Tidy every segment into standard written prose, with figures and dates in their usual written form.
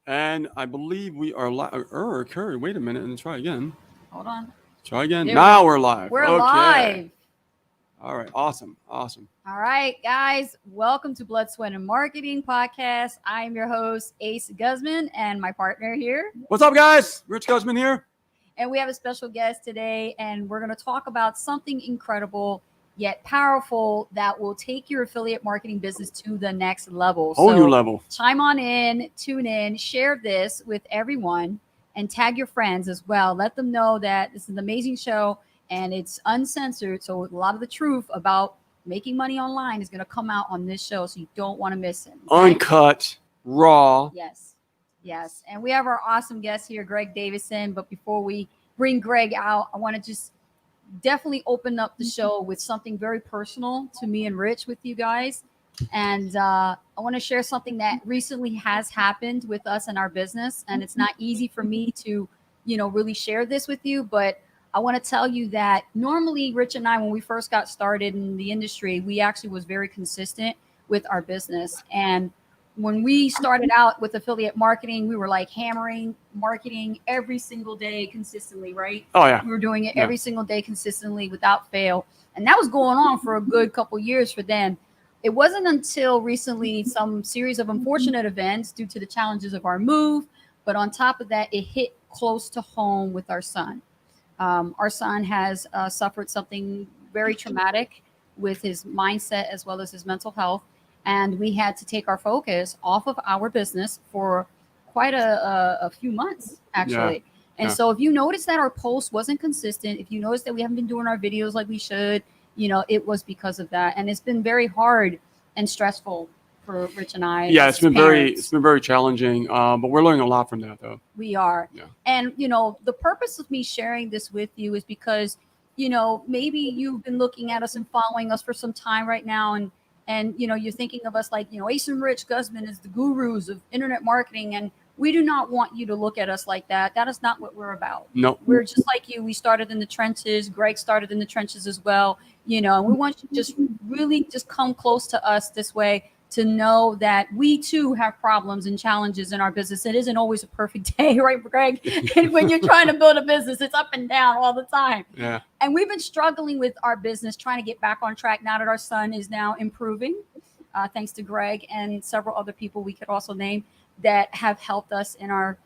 And I believe we are live. Curry, wait a minute and try again. Hold on. Try again. There Now we're live. We're okay. live. All right. Awesome. Awesome. All right, guys. Welcome to Blood, Sweat, and Marketing Podcast. I am your host, Ace Guzman, and my partner here. What's up, guys? Rich Guzman here. And we have a special guest today, and we're going to talk about something incredible yet powerful that will take your affiliate marketing business to the next level. Whole new level. Chime on in, tune in, share this with everyone, and tag your friends as well. Let them know that this is an amazing show and it's uncensored. So a lot of the truth about making money online is going to come out on this show. So you don't want to miss it. Okay? Uncut, raw. Yes. Yes. And we have our awesome guest here, Gregg Davison. But before we bring Gregg out, I want to just definitely open up the show with something very personal to me and Rich with you guys. And I want to share something that recently has happened with us in our business. And it's not easy for me to, really share this with you. But I want to tell you that normally Rich and I, when we first got started in the industry, we actually was very consistent with our business. And when we started out with affiliate marketing, we were like hammering marketing every single day consistently, right? Oh, yeah. We were doing it every single day consistently without fail. And that was going on for a good couple years for them. It wasn't until recently some series of unfortunate events due to the challenges of our move. But on top of that, it hit close to home with our son. Our son has suffered something very traumatic with his mindset as well as his mental health. And we had to take our focus off of our business for quite a few months, actually. Yeah. And so if you notice that our post wasn't consistent, if you notice that we haven't been doing our videos like we should, it was because of that. And it's been very hard and stressful for Rich and I. Yeah, it's been very challenging, but we're learning a lot from that, though. We are. Yeah. And, the purpose of me sharing this with you is because, maybe you've been looking at us and following us for some time right now. And, you're thinking of us like, Ace and Rich Guzman is the gurus of internet marketing. And we do not want you to look at us like that. That is not what we're about. No. We're just like you. We started in the trenches. Gregg started in the trenches as well. And we want you to just really just come close to us this way to know that we too have problems and challenges in our business. It isn't always a perfect day, right, Gregg? And when you're trying to build a business, it's up and down all the time. Yeah. And we've been struggling with our business, trying to get back on track now that our son is now improving, thanks to Gregg and several other people we could also name that have helped us in our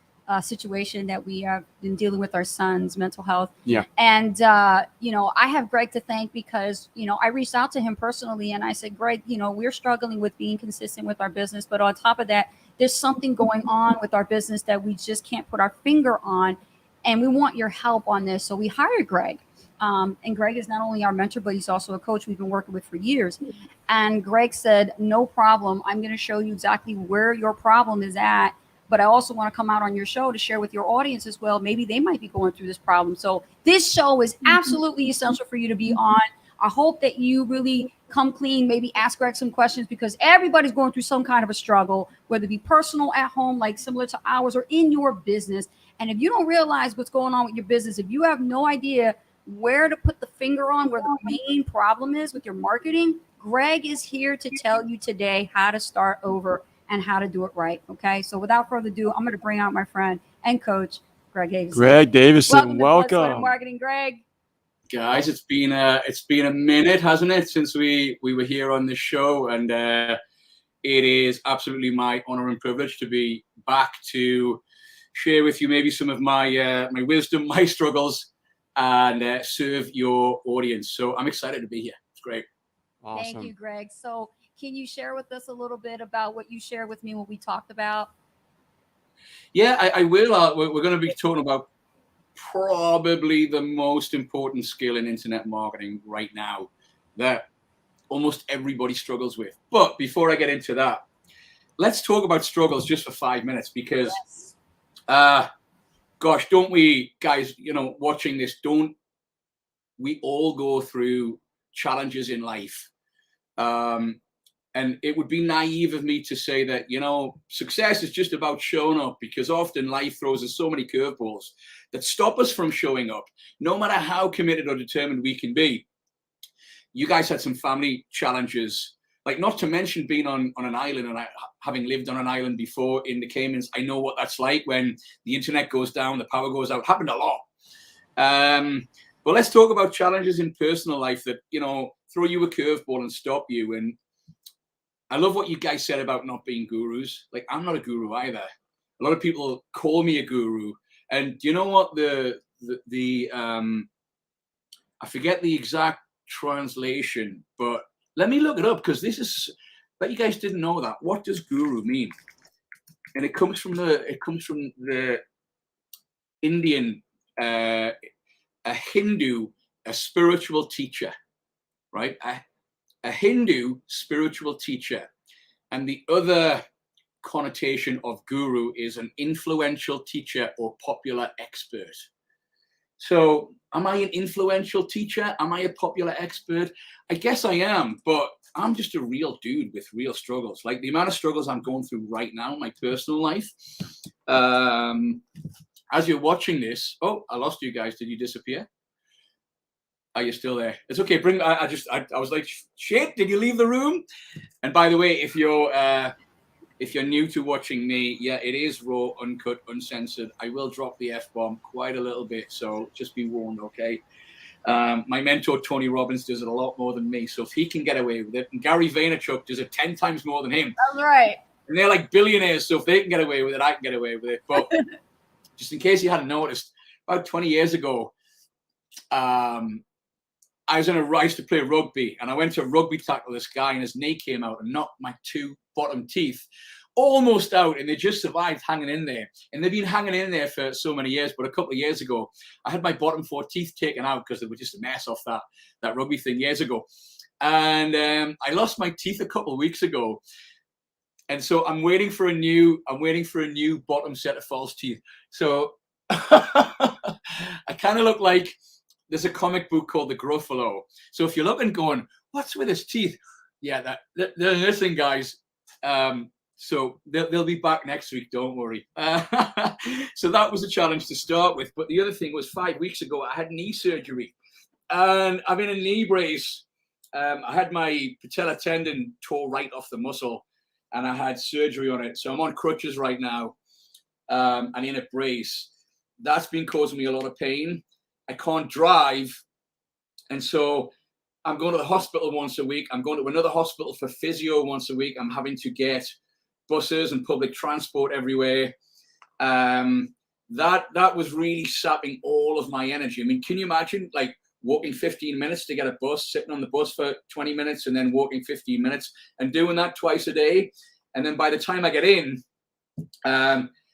situation that we have been dealing with our son's mental health. Yeah. And, I have Gregg to thank because, I reached out to him personally and I said, Gregg, we're struggling with being consistent with our business. But on top of that, there's something going on with our business that we just can't put our finger on. And we want your help on this. So we hired Gregg. And Gregg is not only our mentor, but he's also a coach we've been working with for years. And Gregg said, no problem. I'm going to show you exactly where your problem is at. But I also want to come out on your show to share with your audience as well. Maybe they might be going through this problem. So this show is absolutely essential for you to be on. I hope that you really come clean, maybe ask Gregg some questions because everybody's going through some kind of a struggle, whether it be personal at home, like similar to ours, or in your business. And if you don't realize what's going on with your business, if you have no idea where to put the finger on where the main problem is with your marketing, Gregg is here to tell you today how to start over and how to do it right. Okay. So without further ado, I'm going to bring out my friend and coach, Gregg Davison. Gregg Davison, welcome. To Blood, Sweat, and Marketing, Gregg. Guys, it's been a minute, hasn't it, since we were here on this show, and it is absolutely my honor and privilege to be back to share with you maybe some of my my wisdom, my struggles, and serve your audience. So I'm excited to be here. It's great. Awesome. Thank you, Gregg. So can you share with us a little bit about what you shared with me, what we talked about? Yeah, I will. We're going to be talking about probably the most important skill in internet marketing right now that almost everybody struggles with. But before I get into that, let's talk about struggles just for 5 minutes because, gosh, don't we, guys, watching this, don't we all go through challenges in life? And it would be naive of me to say that, success is just about showing up because often life throws us so many curveballs that stop us from showing up, no matter how committed or determined we can be. You guys had some family challenges like, not to mention being on an island, and having lived on an island before in the Caymans, I know what that's like when the internet goes down, the power goes out. Happened a lot. But let's talk about challenges in personal life that, you know, throw you a curveball and stop you. And I love what you guys said about not being gurus. Like, I'm not a guru either. A lot of people call me a guru, and do you know what I forget the exact translation, but let me look it up, because this is, bet you guys didn't know that. What does guru mean? And it comes from the Indian, a Hindu, a spiritual teacher, right? A Hindu spiritual teacher. And the other connotation of guru is an influential teacher or popular expert. So am I an influential teacher? Am I a popular expert? I guess I am, but I'm just a real dude with real struggles. Like the amount of struggles I'm going through right now in my personal life. As you're watching this, oh, I lost you guys. Did you disappear? Are you still there? It's okay. I was like, shit, did you leave the room? And by the way, if you're new to watching me, yeah, it is raw, uncut, uncensored. I will drop the F-bomb quite a little bit, so just be warned, okay? My mentor, Tony Robbins, does it a lot more than me, so if he can get away with it, and Gary Vaynerchuk does it 10 times more than him. That's right. And they're like billionaires, so if they can get away with it, I can get away with it. But just in case you hadn't noticed, about 20 years ago, I used to play rugby, and I went to rugby tackle this guy, and his knee came out and knocked my 2 bottom teeth almost out, and they just survived hanging in there. And they've been hanging in there for so many years. But a couple of years ago, I had my bottom 4 teeth taken out because they were just a mess off that rugby thing years ago. And I lost my teeth a couple of weeks ago. And so I'm waiting for a new bottom set of false teeth. So I kind of look like, there's a comic book called The Gruffalo. So if you're looking going, what's with his teeth? Yeah, listen, guys. So they'll be back next week. Don't worry. So that was a challenge to start with. But the other thing was 5 weeks ago, I had knee surgery. And I'm in a knee brace. I had my patella tendon tore right off the muscle, and I had surgery on it. So I'm on crutches right now, and in a brace. That's been causing me a lot of pain. I can't drive. And so I'm going to the hospital once a week. I'm going to another hospital for physio once a week. I'm having to get buses and public transport everywhere. That was really sapping all of my energy. I mean, can you imagine, like, walking 15 minutes to get a bus, sitting on the bus for 20 minutes, and then walking 15 minutes, and doing that twice a day? And then by the time I get in,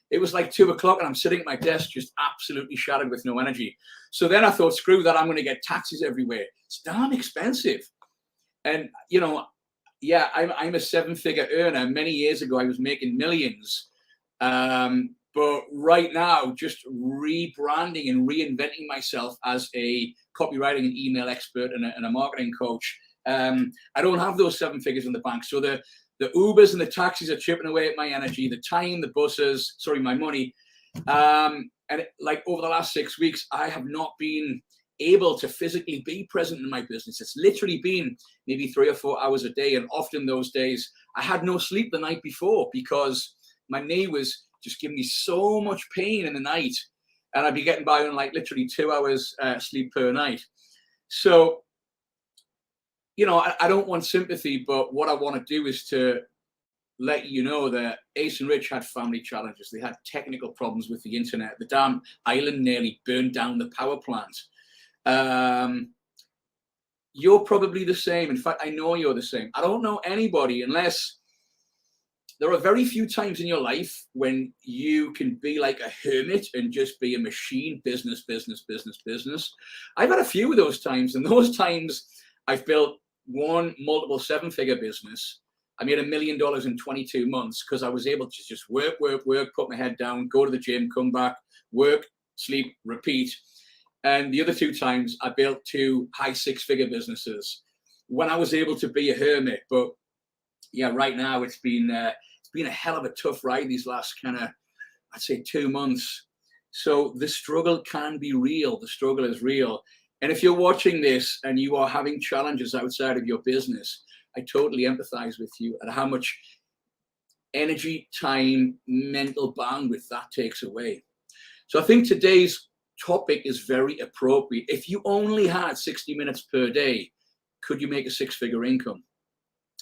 it was like 2 o'clock, and I'm sitting at my desk just absolutely shattered with no energy. So then I thought, screw that, I'm going to get taxis everywhere. It's damn expensive. And, you know, yeah, I'm a 7-figure earner. Many years ago, I was making millions. But right now, just rebranding and reinventing myself as a copywriting and email expert and a marketing coach, I don't have those 7 figures in the bank. So the Ubers and the taxis are chipping away at my energy, the time, the buses, my money. And like over the last 6 weeks, I have not been able to physically be present in my business. It's literally been maybe 3 or 4 hours a day. And often those days, I had no sleep the night before because my knee was just giving me so much pain in the night. And I'd be getting by on like literally 2 hours sleep per night. So, you know, I don't want sympathy, but what I want to do is to let you know that Ace and Rich had family challenges. They had technical problems with the internet. The damn island nearly burned down the power plant. You're probably the same. In fact, I know you're the same. I don't know anybody, unless there are very few times in your life when you can be like a hermit and just be a machine, business. I've had a few of those times, and those times I've built one multiple 7-figure business. I made $1 million in 22 months because I was able to just work, put my head down, go to the gym, come back, work, sleep, repeat. And the other 2 times I built 2 high 6-figure businesses when I was able to be a hermit. But yeah, right now it's been a hell of a tough ride these last I'd say 2 months. So the struggle can be real. The struggle is real. And if you're watching this and you are having challenges outside of your business, I totally empathize with you and how much energy, time, mental bandwidth that takes away. So I think today's topic is very appropriate. If you only had 60 minutes per day, could you make a 6-figure income?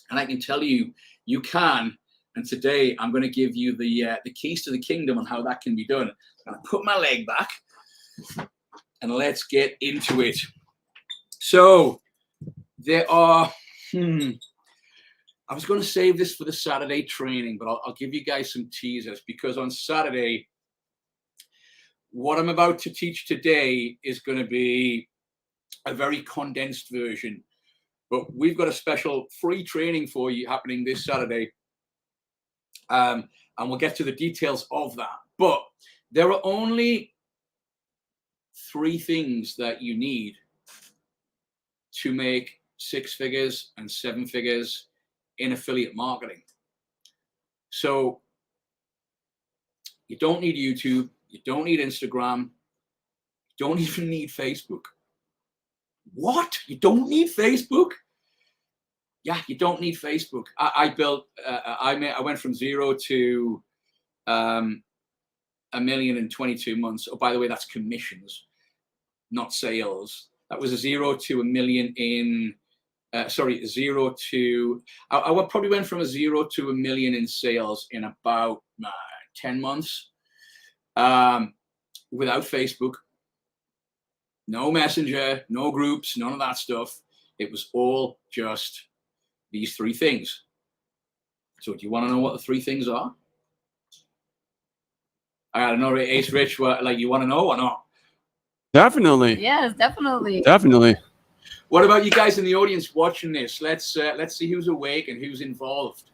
And I can tell you, you can. And today I'm going to give you the keys to the kingdom on how that can be done. I'm going to put my leg back and let's get into it. So there are, I was going to save this for the Saturday training, but I'll give you guys some teasers, because on Saturday, what I'm about to teach today is going to be a very condensed version. But we've got a special free training for you happening this Saturday. And we'll get to the details of that. But there are only 3 things that you need to make 6 figures and 7 figures in affiliate marketing. So you don't need YouTube, you don't need Instagram, you don't even need Facebook. What? You don't need Facebook? Yeah, you don't need Facebook. I went from 0 to $1 million in 22 months. Oh, by the way, that's commissions, not sales. That was a 0 to $1 million in. I probably went from a 0 to $1 million in sales in about 10 months, without Facebook, no Messenger, no groups, none of that stuff. It was all just these 3 things. So do you want to know what the 3 things are? I don't know, Ace Rich, like, you want to know or not? Definitely. Yes, definitely. Definitely. What about you guys in the audience watching this? Let's see who's awake and who's involved.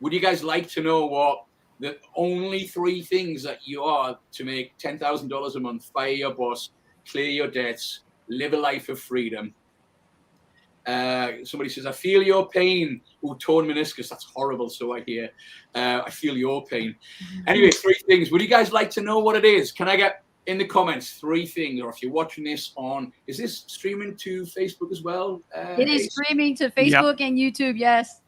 Would you guys like to know what the only 3 things that you are to make $10,000 a month, fire your boss, clear your debts, live a life of freedom? Somebody says, I feel your pain. Oh, torn meniscus. That's horrible. So I hear. I feel your pain. Anyway, 3 things. Would you guys like to know what it is? Can I get in the comments 3 things? Or if you're watching this on, is this streaming to Facebook as well? It is streaming to Facebook and YouTube. Yes.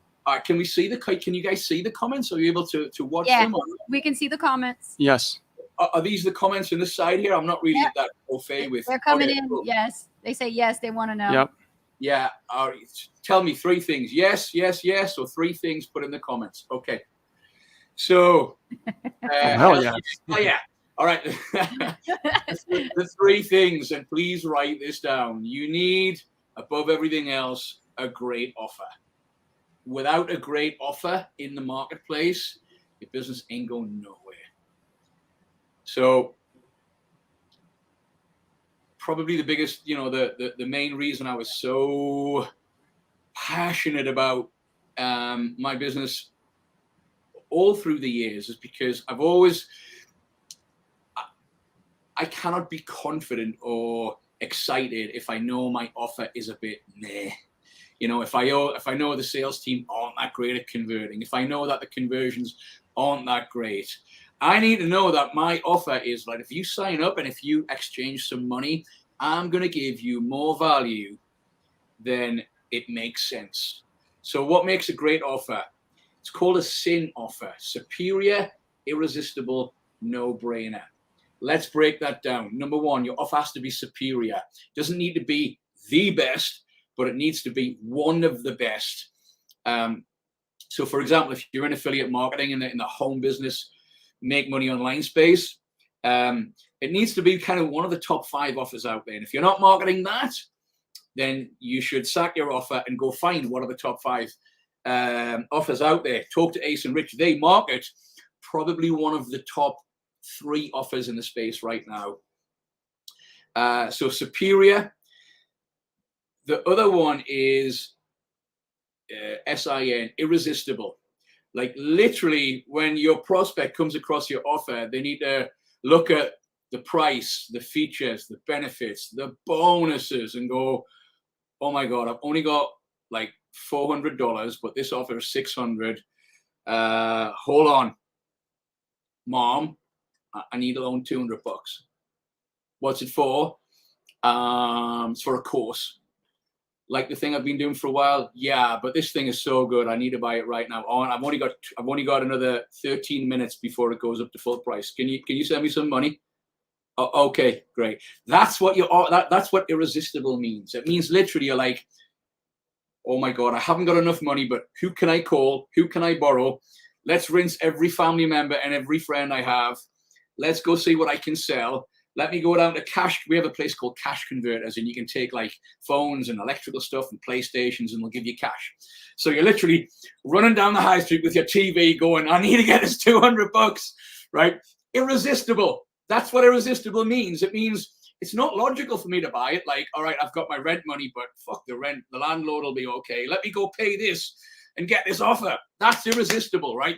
Can we see can you guys see the comments? Are you able to watch them? Or? We can see the comments. Yes. Are these the comments on this side here? I'm not really that au fait with. They're coming in. Cool. Yes. They say yes. They want to know. Yep. Yeah. Tell me 3 things. Yes, yes, yes, or 3 things. Put in the comments. Okay. So. Hell yeah. Oh yeah. All right. The 3 things, and please write this down. You need, above everything else, a great offer. Without a great offer in the marketplace, your business ain't going nowhere. So probably the biggest, the main reason I was so passionate about my business all through the years is because I cannot be confident or excited if I know my offer is a bit meh. If I know the sales team aren't that great at converting, if I know that the conversions aren't that great, I need to know that my offer is like, if you sign up and if you exchange some money, I'm going to give you more value than it makes sense. So what makes a great offer? It's called a SIN offer. Superior, irresistible, no-brainer. Let's break that down. Number 1, your offer has to be superior. It doesn't need to be the best, but it needs to be one of the best. So for example, if you're in affiliate marketing in the home business, make money online space, it needs to be kind of one of the top 5 offers out there. And if you're not marketing that, then you should sack your offer and go find one of the top 5 offers out there. Talk to Ace and Rich. They market probably one of the top 3 offers in the space right now. So superior. The other one is SIN, irresistible. Like literally when your prospect comes across your offer, they need to look at the price, the features, the benefits, the bonuses and go, oh my God, I've only got like $400, but this offer is $600. Hold on, Mom, I need to loan $200. What's it for? It's for a course. like the thing I've been doing for a while? Yeah, but this thing is so good. I need to buy it right now. Oh, and I've only got another 13 minutes before it goes up to full price. Can you send me some money? Oh, okay, great. That's what that's what irresistible means. It means literally you're like, oh my God, I haven't got enough money, but who can I call? Who can I borrow? Let's rinse every family member and every friend I have. Let's go see what I can sell. Let me go down to cash. We have a place called Cash Converters, and you can take like phones and electrical stuff and PlayStations, and they'll give you cash. So you're literally running down the high street with your TV going, I need to get this $200, right? Irresistible. That's what irresistible means. It means it's not logical for me to buy it. Like, all right, I've got my rent money, but fuck the rent. The landlord will be okay. Let me go pay this and get this offer. That's irresistible, right?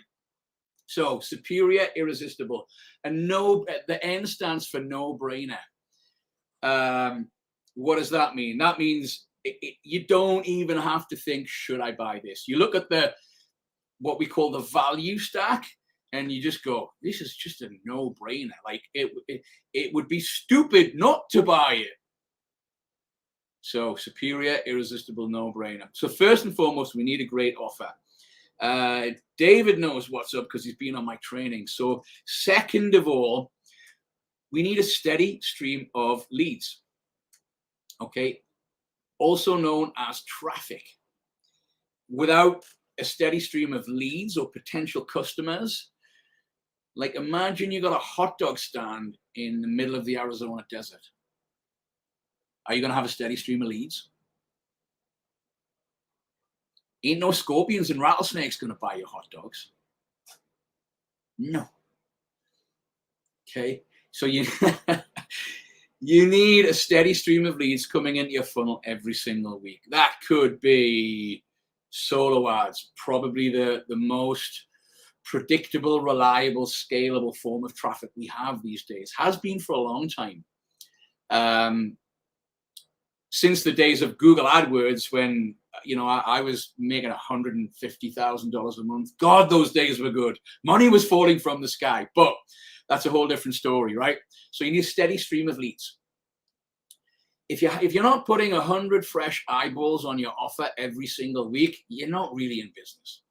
So superior, irresistible. And no, the N stands for no-brainer. What does that mean? That means you don't even have to think, should I buy this? You look at what we call the value stack, and you just go, this is just a no-brainer. Like it would be stupid not to buy it. So superior, irresistible, no-brainer. So first and foremost, we need a great offer. David knows what's up because he's been on my training. So second of all, we need a steady stream of leads. Okay. Also known as traffic. Without a steady stream of leads or potential customers, like imagine you got a hot dog stand in the middle of the Arizona desert. Are you going to have a steady stream of leads? Ain't no scorpions and rattlesnakes going to buy your hot dogs. No. Okay. So you need a steady stream of leads coming into your funnel every single week. That could be solo ads, probably the most predictable, reliable, scalable form of traffic we have these days. Has been for a long time. Since the days of Google AdWords, when I was making $150,000 a month. God, those days were good. Money was falling from the sky, but that's a whole different story, right? So you need a steady stream of leads. If you're not putting 100 fresh eyeballs on your offer every single week, you're not really in business.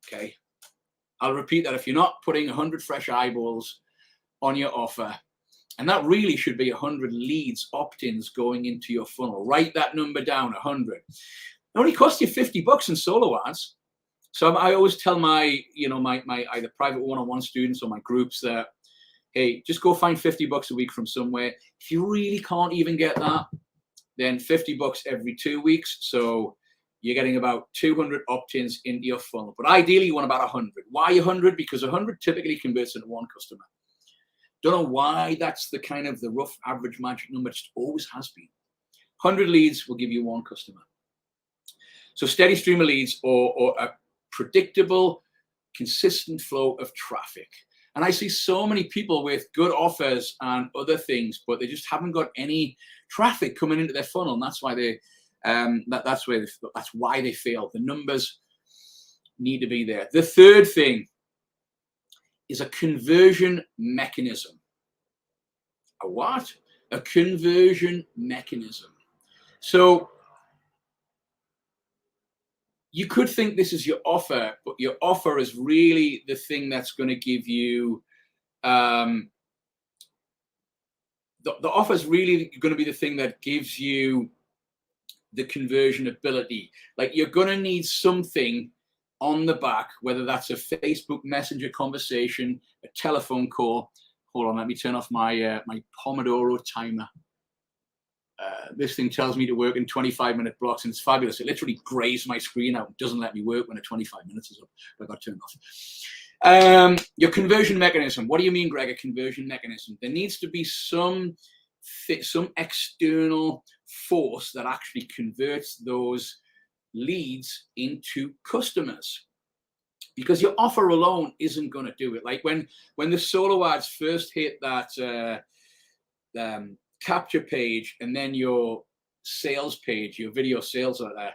Okay, I'll repeat that. If you're not putting 100 fresh eyeballs on your offer, and that really should be 100 leads, opt-ins going into your funnel. Write that number down, 100. It only costs you $50 in solo ads. So I always tell my either private one-on-one students or my groups that, hey, just go find $50 a week from somewhere. If you really can't even get that, then $50 every 2 weeks. So you're getting about 200 opt-ins into your funnel. But ideally, you want about 100. Why 100? Because 100 typically converts into one customer. Don't know why that's the kind of the rough average magic number. It just always has been. 100 leads will give you one customer. So steady stream of leads or a predictable, consistent flow of traffic. And I see so many people with good offers and other things, but they just haven't got any traffic coming into their funnel. And that's why that's why they fail. The numbers need to be there. The third thing is a conversion mechanism. A what? A conversion mechanism. So you could think this is your offer, but your offer is really the thing that's going to give you, the offer is really going to be the thing that gives you the conversion ability. Like you're going to need something on the back, whether that's a Facebook Messenger conversation, a telephone call. Hold on, let me turn off my my Pomodoro timer. This thing tells me to work in 25-minute blocks, and it's fabulous. It literally grays my screen out. It doesn't let me work when 25 minutes is up, but I got turned off. Your conversion mechanism. What do you mean, Greg, a conversion mechanism? There needs to be some external force that actually converts those leads into customers, because your offer alone isn't going to do it. Like when the solo ads first hit that capture page and then your sales page, your video sales are there,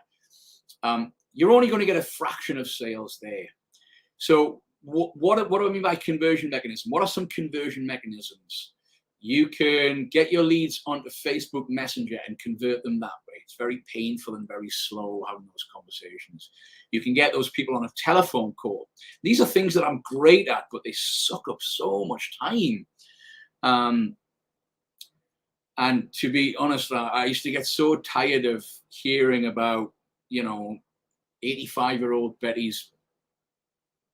you're only going to get a fraction of sales there. So what do I mean by conversion mechanism? What are some conversion mechanisms? You can get your leads onto Facebook Messenger and convert them that way. It's very painful and very slow having those conversations. You can get those people on a telephone call. These are things that I'm great at, but they suck up so much time. And to be honest, I used to get so tired of hearing about, 85-year-old Betty's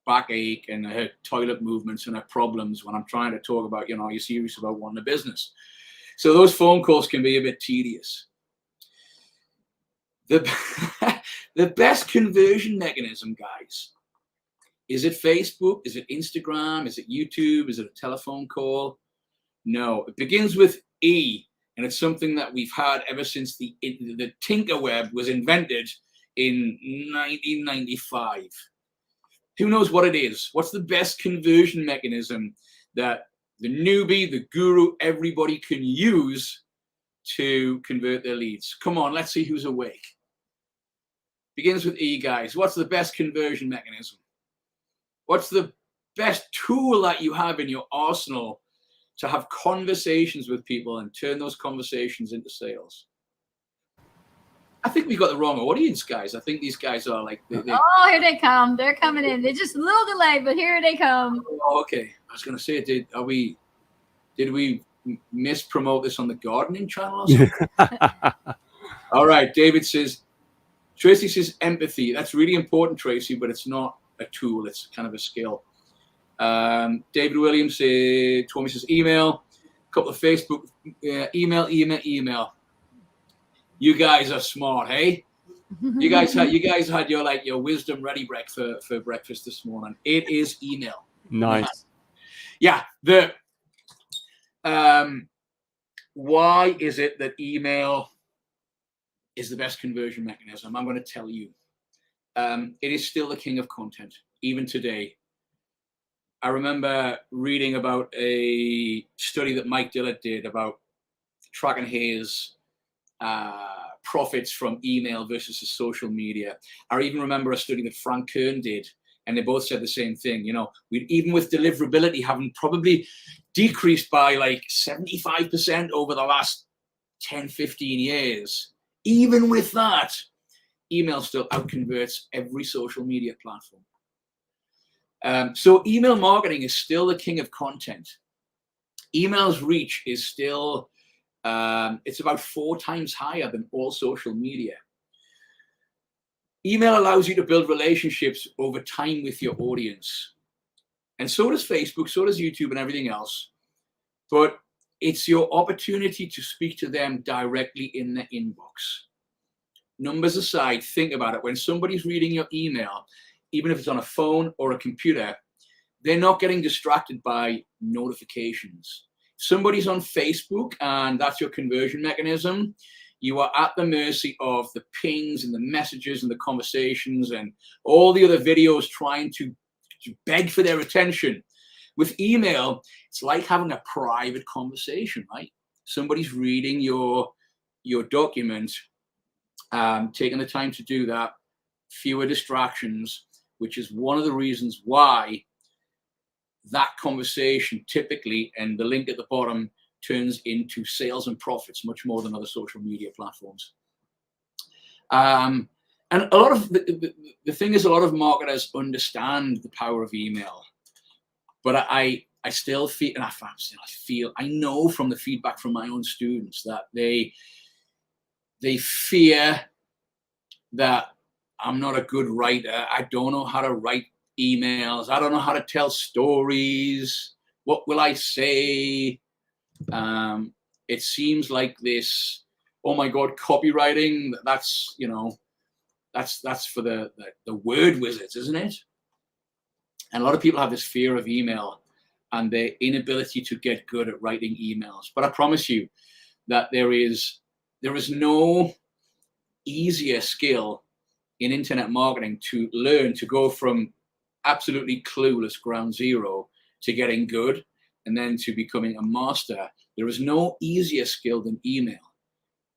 backache and her toilet movements and her problems when I'm trying to talk about, are you serious about wanting a business? So those phone calls can be a bit tedious. The best conversion mechanism, guys, is it Facebook? Is it Instagram? Is it YouTube? Is it a telephone call? No, it begins with E, and it's something that we've had ever since the Tinkerweb was invented in 1995. Who knows what it is? What's the best conversion mechanism that the newbie, the guru, everybody can use to convert their leads? Come on, let's see who's awake. Begins with E, guys. What's the best conversion mechanism? What's the best tool that you have in your arsenal to have conversations with people and turn those conversations into sales? I think we got the wrong audience, guys. I think these guys are like... Oh, here they come. They're coming in. They're just a little delayed, but here they come. Oh, okay. I was going to say, did we mispromote this on the gardening channel or something? All right. David says, Tracy says empathy. That's really important, Tracy, but it's not a tool. It's kind of a skill. David Williams told me, says email, a couple of Facebook, email. You guys are smart, hey? You guys had your wisdom ready for breakfast this morning. It is email. Nice. Yeah. Why is it that email is the best conversion mechanism? I'm going to tell you. It is still the king of content, even today. I remember reading about a study that Mike Dillard did about tracking his profits from email versus his social media. I even remember a study that Frank Kern did, and they both said the same thing. Even with deliverability having probably decreased by like 75% over the last 10, 15 years, even with that, email still outconverts every social media platform. So email marketing is still the king of content. Email's reach is still, it's about 4 times higher than all social media. Email allows you to build relationships over time with your audience. And so does Facebook, so does YouTube and everything else. But it's your opportunity to speak to them directly in the inbox. Numbers aside, think about it. When somebody's reading your email, even if it's on a phone or a computer, they're not getting distracted by notifications. If somebody's on Facebook and that's your conversion mechanism, you are at the mercy of the pings and the messages and the conversations and all the other videos trying to beg for their attention. With email, it's like having a private conversation, right? Somebody's reading your document, taking the time to do that, fewer distractions, which is one of the reasons why that conversation typically, and the link at the bottom, turns into sales and profits much more than other social media platforms. And a lot of the thing is, a lot of marketers understand the power of email, but I still feel, and I know from the feedback from my own students that they fear that I'm not a good writer. I don't know how to write emails. I don't know how to tell stories. What will I say? It seems like this, oh my God, copywriting, that's for the word wizards, isn't it? And a lot of people have this fear of email and their inability to get good at writing emails. But I promise you that there is no easier skill in internet marketing to learn, to go from absolutely clueless ground zero to getting good and then to becoming a master. There is no easier skill than email.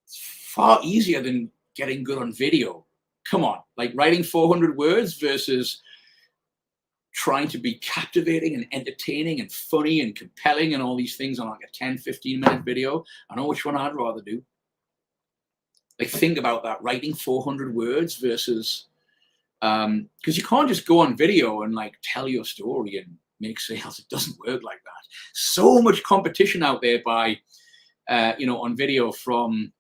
It's far easier than getting good on video. Come on, like writing 400 words versus trying to be captivating and entertaining and funny and compelling and all these things on like a 10, 15-minute video. I know which one I'd rather do. Like, think about that, writing 400 words versus, because you can't just go on video and like tell your story and make sales. It doesn't work like that. So much competition out there by, on video from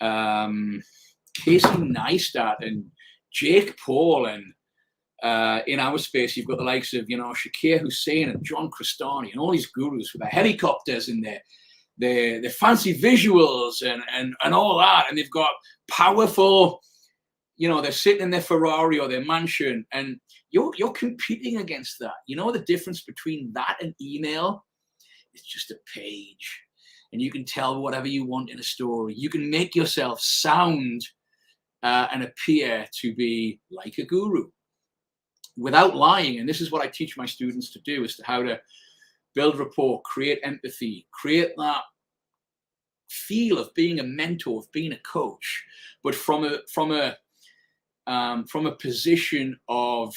Casey Neistat and Jake Paul, and in our space, you've got the likes of, Shakir Hussein and John Crestani and all these gurus with their helicopters and their fancy visuals and all that. And they've got powerful, they're sitting in their Ferrari or their mansion, and you're competing against that. You know the difference between that and email? It's just a page. And you can tell whatever you want in a story. You can make yourself sound and appear to be like a guru without lying. And this is what I teach my students to do, is to how to build rapport, create empathy, create that feel of being a mentor, of being a coach, but from a position of,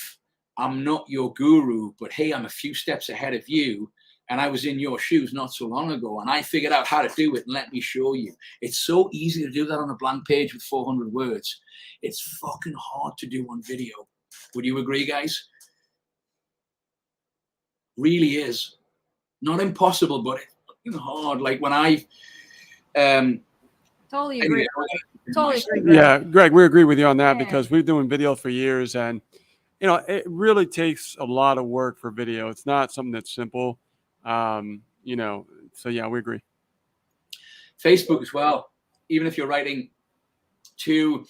I'm not your guru, but hey, I'm a few steps ahead of you, and I was in your shoes not so long ago, and I figured out how to do it, and let me show you. It's so easy to do that on a blank page with 400 words. It's fucking hard to do on video. Would you agree, guys? Really is. Not impossible, but it's fucking hard. Like when I totally agree. Totally agree. Greg. Yeah, Greg, we agree with you on that, because we've been doing video for years, and it really takes a lot of work for video. It's not something that's simple. So yeah, we agree. Facebook as well. Even if you're writing to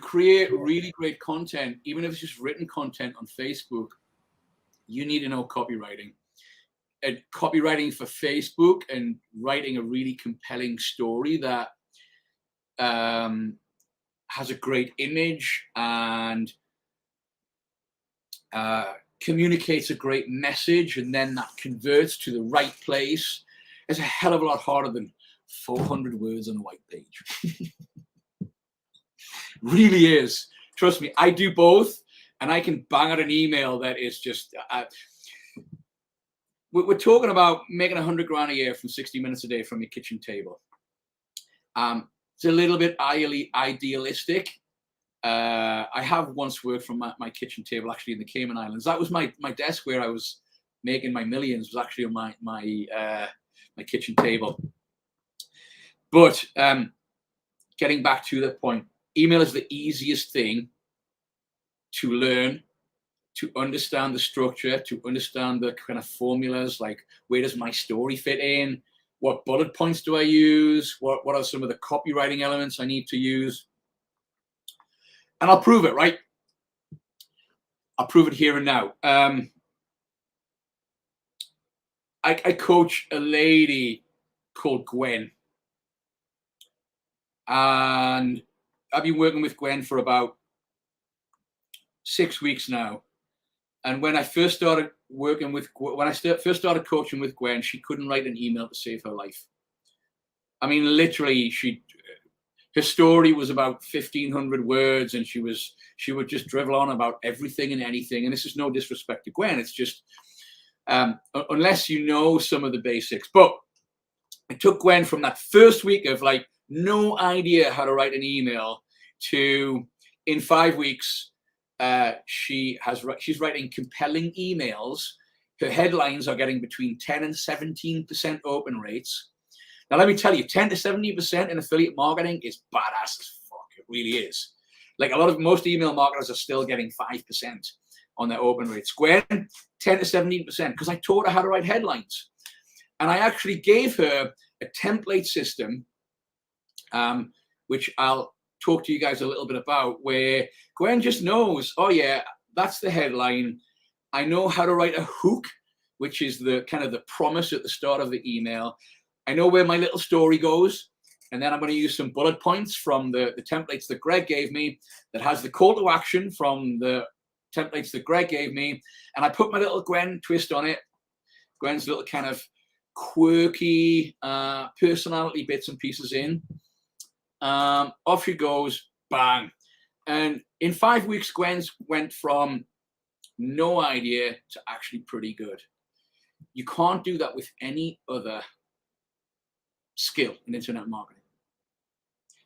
create really great content, even if it's just written content on Facebook, you need to know copywriting. And copywriting for Facebook and writing a really compelling story that has a great image and communicates a great message, and then that converts to the right place, is a hell of a lot harder than 400 words on a white page. Really is. Trust me, I do both, and I can bang out an email that is just... we're talking about making 100 grand a year from 60 minutes a day from your kitchen table. It's a little bit idealistic. I have once worked from my kitchen table, actually, in the Cayman Islands. That was my desk where I was making my millions, was actually on my kitchen table. But getting back to that point, email is the easiest thing to learn, to understand the structure, to understand the kind of formulas, like where does my story fit in? What bullet points do I use? What are some of the copywriting elements I need to use? And I'll prove it, right? I'll prove it here and now. I coach a lady called Gwen. And I've been working with Gwen for about 6 weeks now. And when I first started first started coaching with Gwen, she couldn't write an email to save her life. I mean, literally, her story was about 1,500 words, and she would just drivel on about everything and anything. And this is no disrespect to Gwen. It's just, unless you know some of the basics. But it took Gwen from that first week of like no idea how to write an email to, in 5 weeks, she's writing compelling emails. Her headlines are getting between 10 and 17% open rates. Now, let me tell you, 10 to 70% in affiliate marketing is badass as fuck. It really is. Like most email marketers are still getting 5% on their open rates. Gwen, 10 to 17%, because I taught her how to write headlines. And I actually gave her a template system, which I'll talk to you guys a little bit about, where Gwen just knows, oh yeah, that's the headline. I know how to write a hook, which is the kind of the promise at the start of the email. I know where my little story goes. And then I'm going to use some bullet points from the templates that Gregg gave me that has the call to action from the templates that Gregg gave me. And I put my little Gwen twist on it. Gwen's little kind of quirky personality bits and pieces in. Off she goes, bang. And in 5 weeks, Gwen's went from no idea to actually pretty good. You can't do that with any other skill in internet marketing.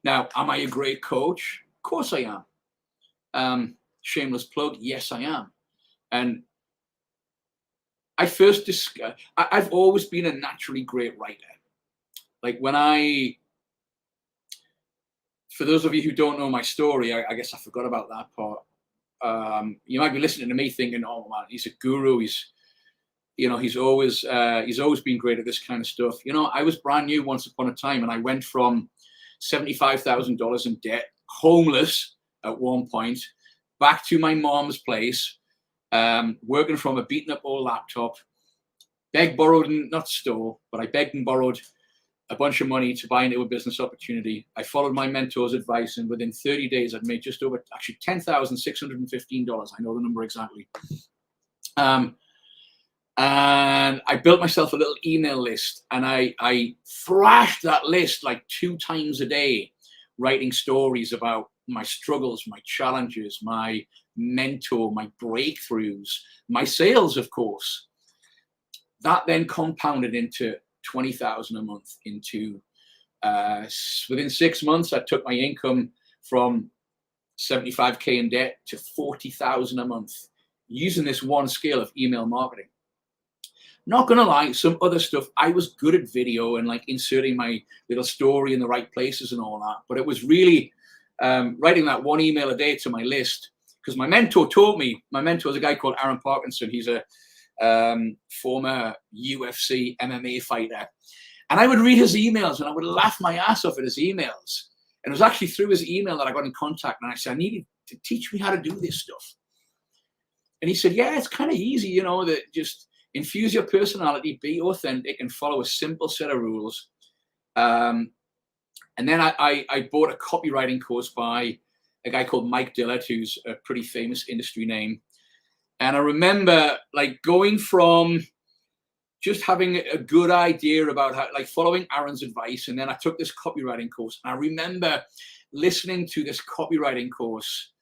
Now, am I a great coach? Of course I am. Shameless plug, yes, I am. And I've always been a naturally great writer. Like for those of you who don't know my story, I guess I forgot about that part. You might be listening to me thinking, oh man, he's a guru. He's always been great at this kind of stuff. I was brand new once upon a time, and I went from $75,000 in debt, homeless at one point, back to my mom's place, working from a beaten up old laptop, borrowed, and not stole, but I begged and borrowed a bunch of money to buy into a business opportunity. I followed my mentor's advice, and within 30 days, I'd made just over, actually $10,615. I know the number exactly. And I built myself a little email list, and I thrashed that list like 2 times a day, writing stories about my struggles, my challenges, my mentor, my breakthroughs, my sales, of course. That then compounded into $20,000 a month. Within 6 months, I took my income from 75K in debt to 40,000 a month using this one skill of email marketing. Not gonna lie, some other stuff, I was good at video and like inserting my little story in the right places and all that, but it was really writing that 1 email a day to my list, because my mentor taught me. My mentor is a guy called Aaron Parkinson. He's a former UFC MMA fighter, and I would read his emails and I would laugh my ass off at his emails. And it was actually through his email that I got in contact, and I said, I needed to teach me how to do this stuff. And he said, yeah, it's kind of easy, that just infuse your personality, be authentic, and follow a simple set of rules. And then I bought a copywriting course by a guy called Mike Dillard, who's a pretty famous industry name. And I remember like going from just having a good idea about how, like following Aaron's advice. And then I took this copywriting course. And I remember listening to this copywriting course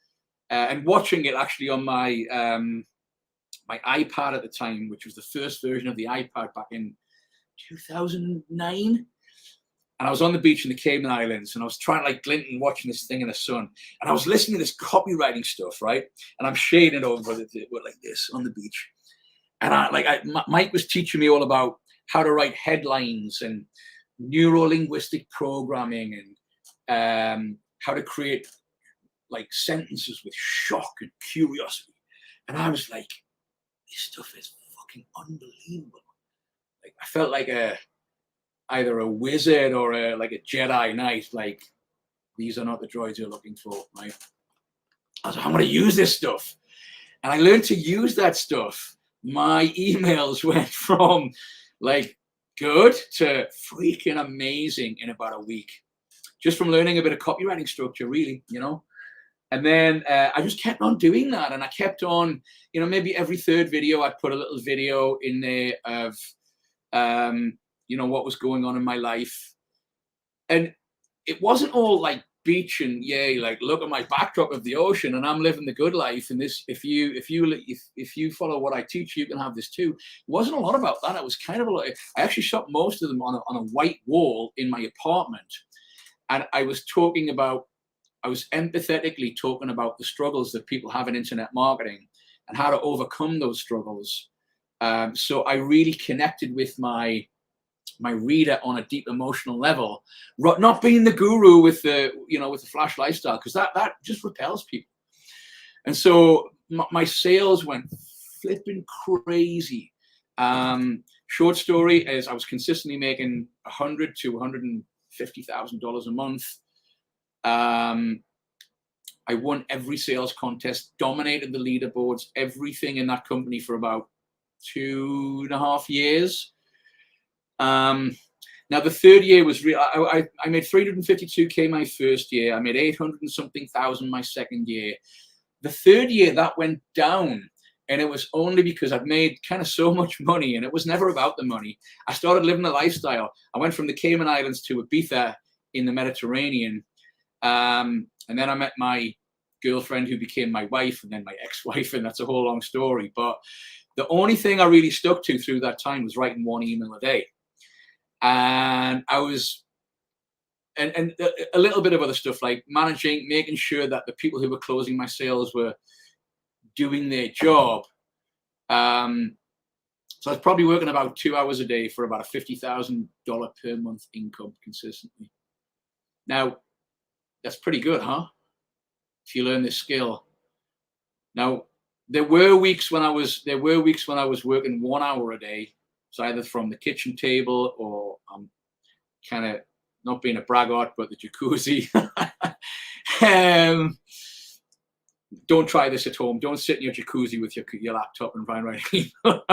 and watching it actually on my my iPad at the time, which was the first version of the iPad back in 2009. And I was on the beach in the Cayman Islands, and I was trying to like glint and watching this thing in the sun. And I was listening to this copywriting stuff, right? And I'm shading it over like this on the beach. And Mike was teaching me all about how to write headlines and neuro-linguistic programming and how to create like sentences with shock and curiosity. And I was like, this stuff is fucking unbelievable. Like I felt like either a wizard or a Jedi Knight. Like, these are not the droids you're looking for, right? I was like, I'm going to use this stuff. And I learned to use that stuff. My emails went from like good to freaking amazing in about a week, just from learning a bit of copywriting structure, really, And then I just kept on doing that. And I kept on, maybe every 3rd video, I'd put a little video in there of, what was going on in my life. And it wasn't all like beach and yay, like look at my backdrop of the ocean and I'm living the good life. And this, if you follow what I teach, you can have this too. It wasn't a lot about that. It was kind of a lot. I actually shot most of them on a white wall in my apartment. And I was empathetically talking about the struggles that people have in internet marketing and how to overcome those struggles. So I really connected with my reader on a deep emotional level, not being the guru with the flash lifestyle, because that just repels people. And so my sales went flipping crazy. Short story is I was consistently making $100,000 to $150,000 a month. I won every sales contest, dominated the leaderboards, everything in that company for about 2.5 years. Now the 3rd year was real. I made 352K my first year. I made 800 and something thousand my 2nd year. The 3rd year that went down, and it was only because I'd made kind of so much money, and it was never about the money. I started living a lifestyle. I went from the Cayman Islands to Ibiza in the Mediterranean. And then I met my girlfriend who became my wife, and then my ex-wife, and that's a whole long story. But the only thing I really stuck to through that time was writing 1 email a day. And I was, and a little bit of other stuff like managing, making sure that the people who were closing my sales were doing their job. So I was probably working about 2 hours a day for about a $50,000 per month income consistently. Now, that's pretty good, huh? If you learn this skill. Now, there were weeks when I was working 1 hour a day. So either from the kitchen table, or I'm kind of not being a braggart, but the jacuzzi. Don't try this at home. Don't sit in your jacuzzi with your laptop and write email.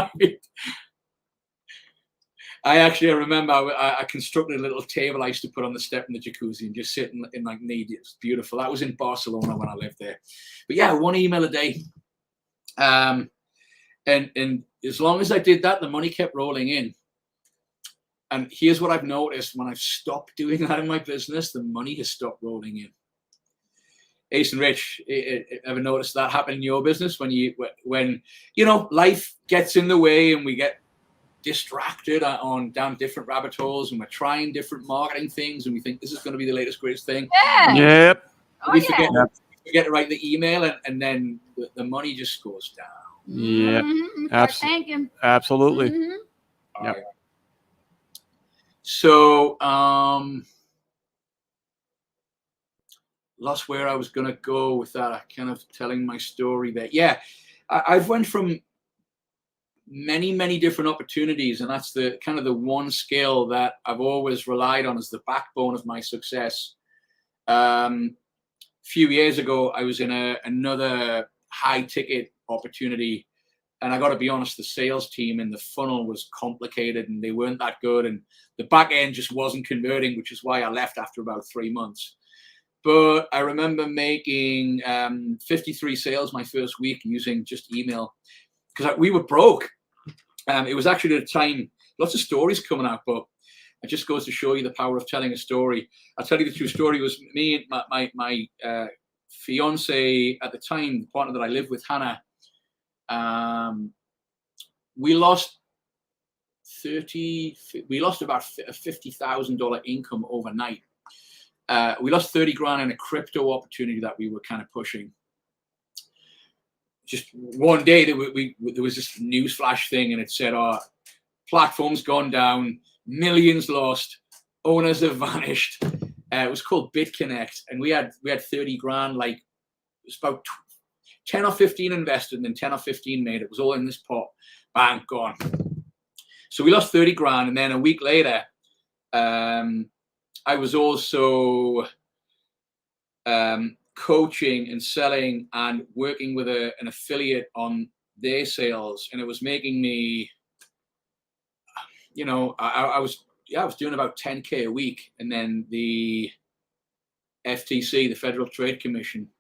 I remember I constructed a little table I used to put on the step in the jacuzzi and just sit in like knee. It's beautiful. That was in Barcelona when I lived there. But yeah, 1 email a day. And as long as I did that, the money kept rolling in. And here's what I've noticed: when I've stopped doing that in my business, the money has stopped rolling in. Ace and Rich, ever noticed that happen in your business when you know, life gets in the way and we get distracted down different rabbit holes, and we're trying different marketing things, and we think this is going to be the latest greatest thing. Yeah. Yep. Oh, we forget to write the email, and then the money just goes down. Yeah. Absolutely. Absolutely. Mm-hmm. Yep. So, lost where I was going to go with that. I kind of telling my story there. Yeah, I've went from many different opportunities, and that's the kind of the one skill that I've always relied on as the backbone of my success. Few years ago, I was in another high ticket opportunity, and I got to be honest, the sales team in the funnel was complicated, and they weren't that good, and the back end just wasn't converting, which is why I left after about 3 months. But I remember making 53 sales my first week using just email, because we were broke. It was actually at a time, lots of stories coming out, but it just goes to show you the power of telling a story. I'll tell you the true story. It was me and my fiance at the time, the partner that I lived with, Hannah. We lost about a $50,000 income overnight. We lost 30 grand in a crypto opportunity that we were kind of pushing. Just one day there was this news flash thing, and it said, "Our platform's gone down, millions lost, owners have vanished." It was called BitConnect, and we had 30 grand. Like, it was about 10 or 15 invested, and then 10 or 15 made. It was all in this pot. Bang, gone. So we lost 30 grand, and then a week later, I was also coaching and selling and working with an affiliate on their sales, and it was making me, you know, I was doing about 10K a week, and then the FTC, the Federal Trade Commission,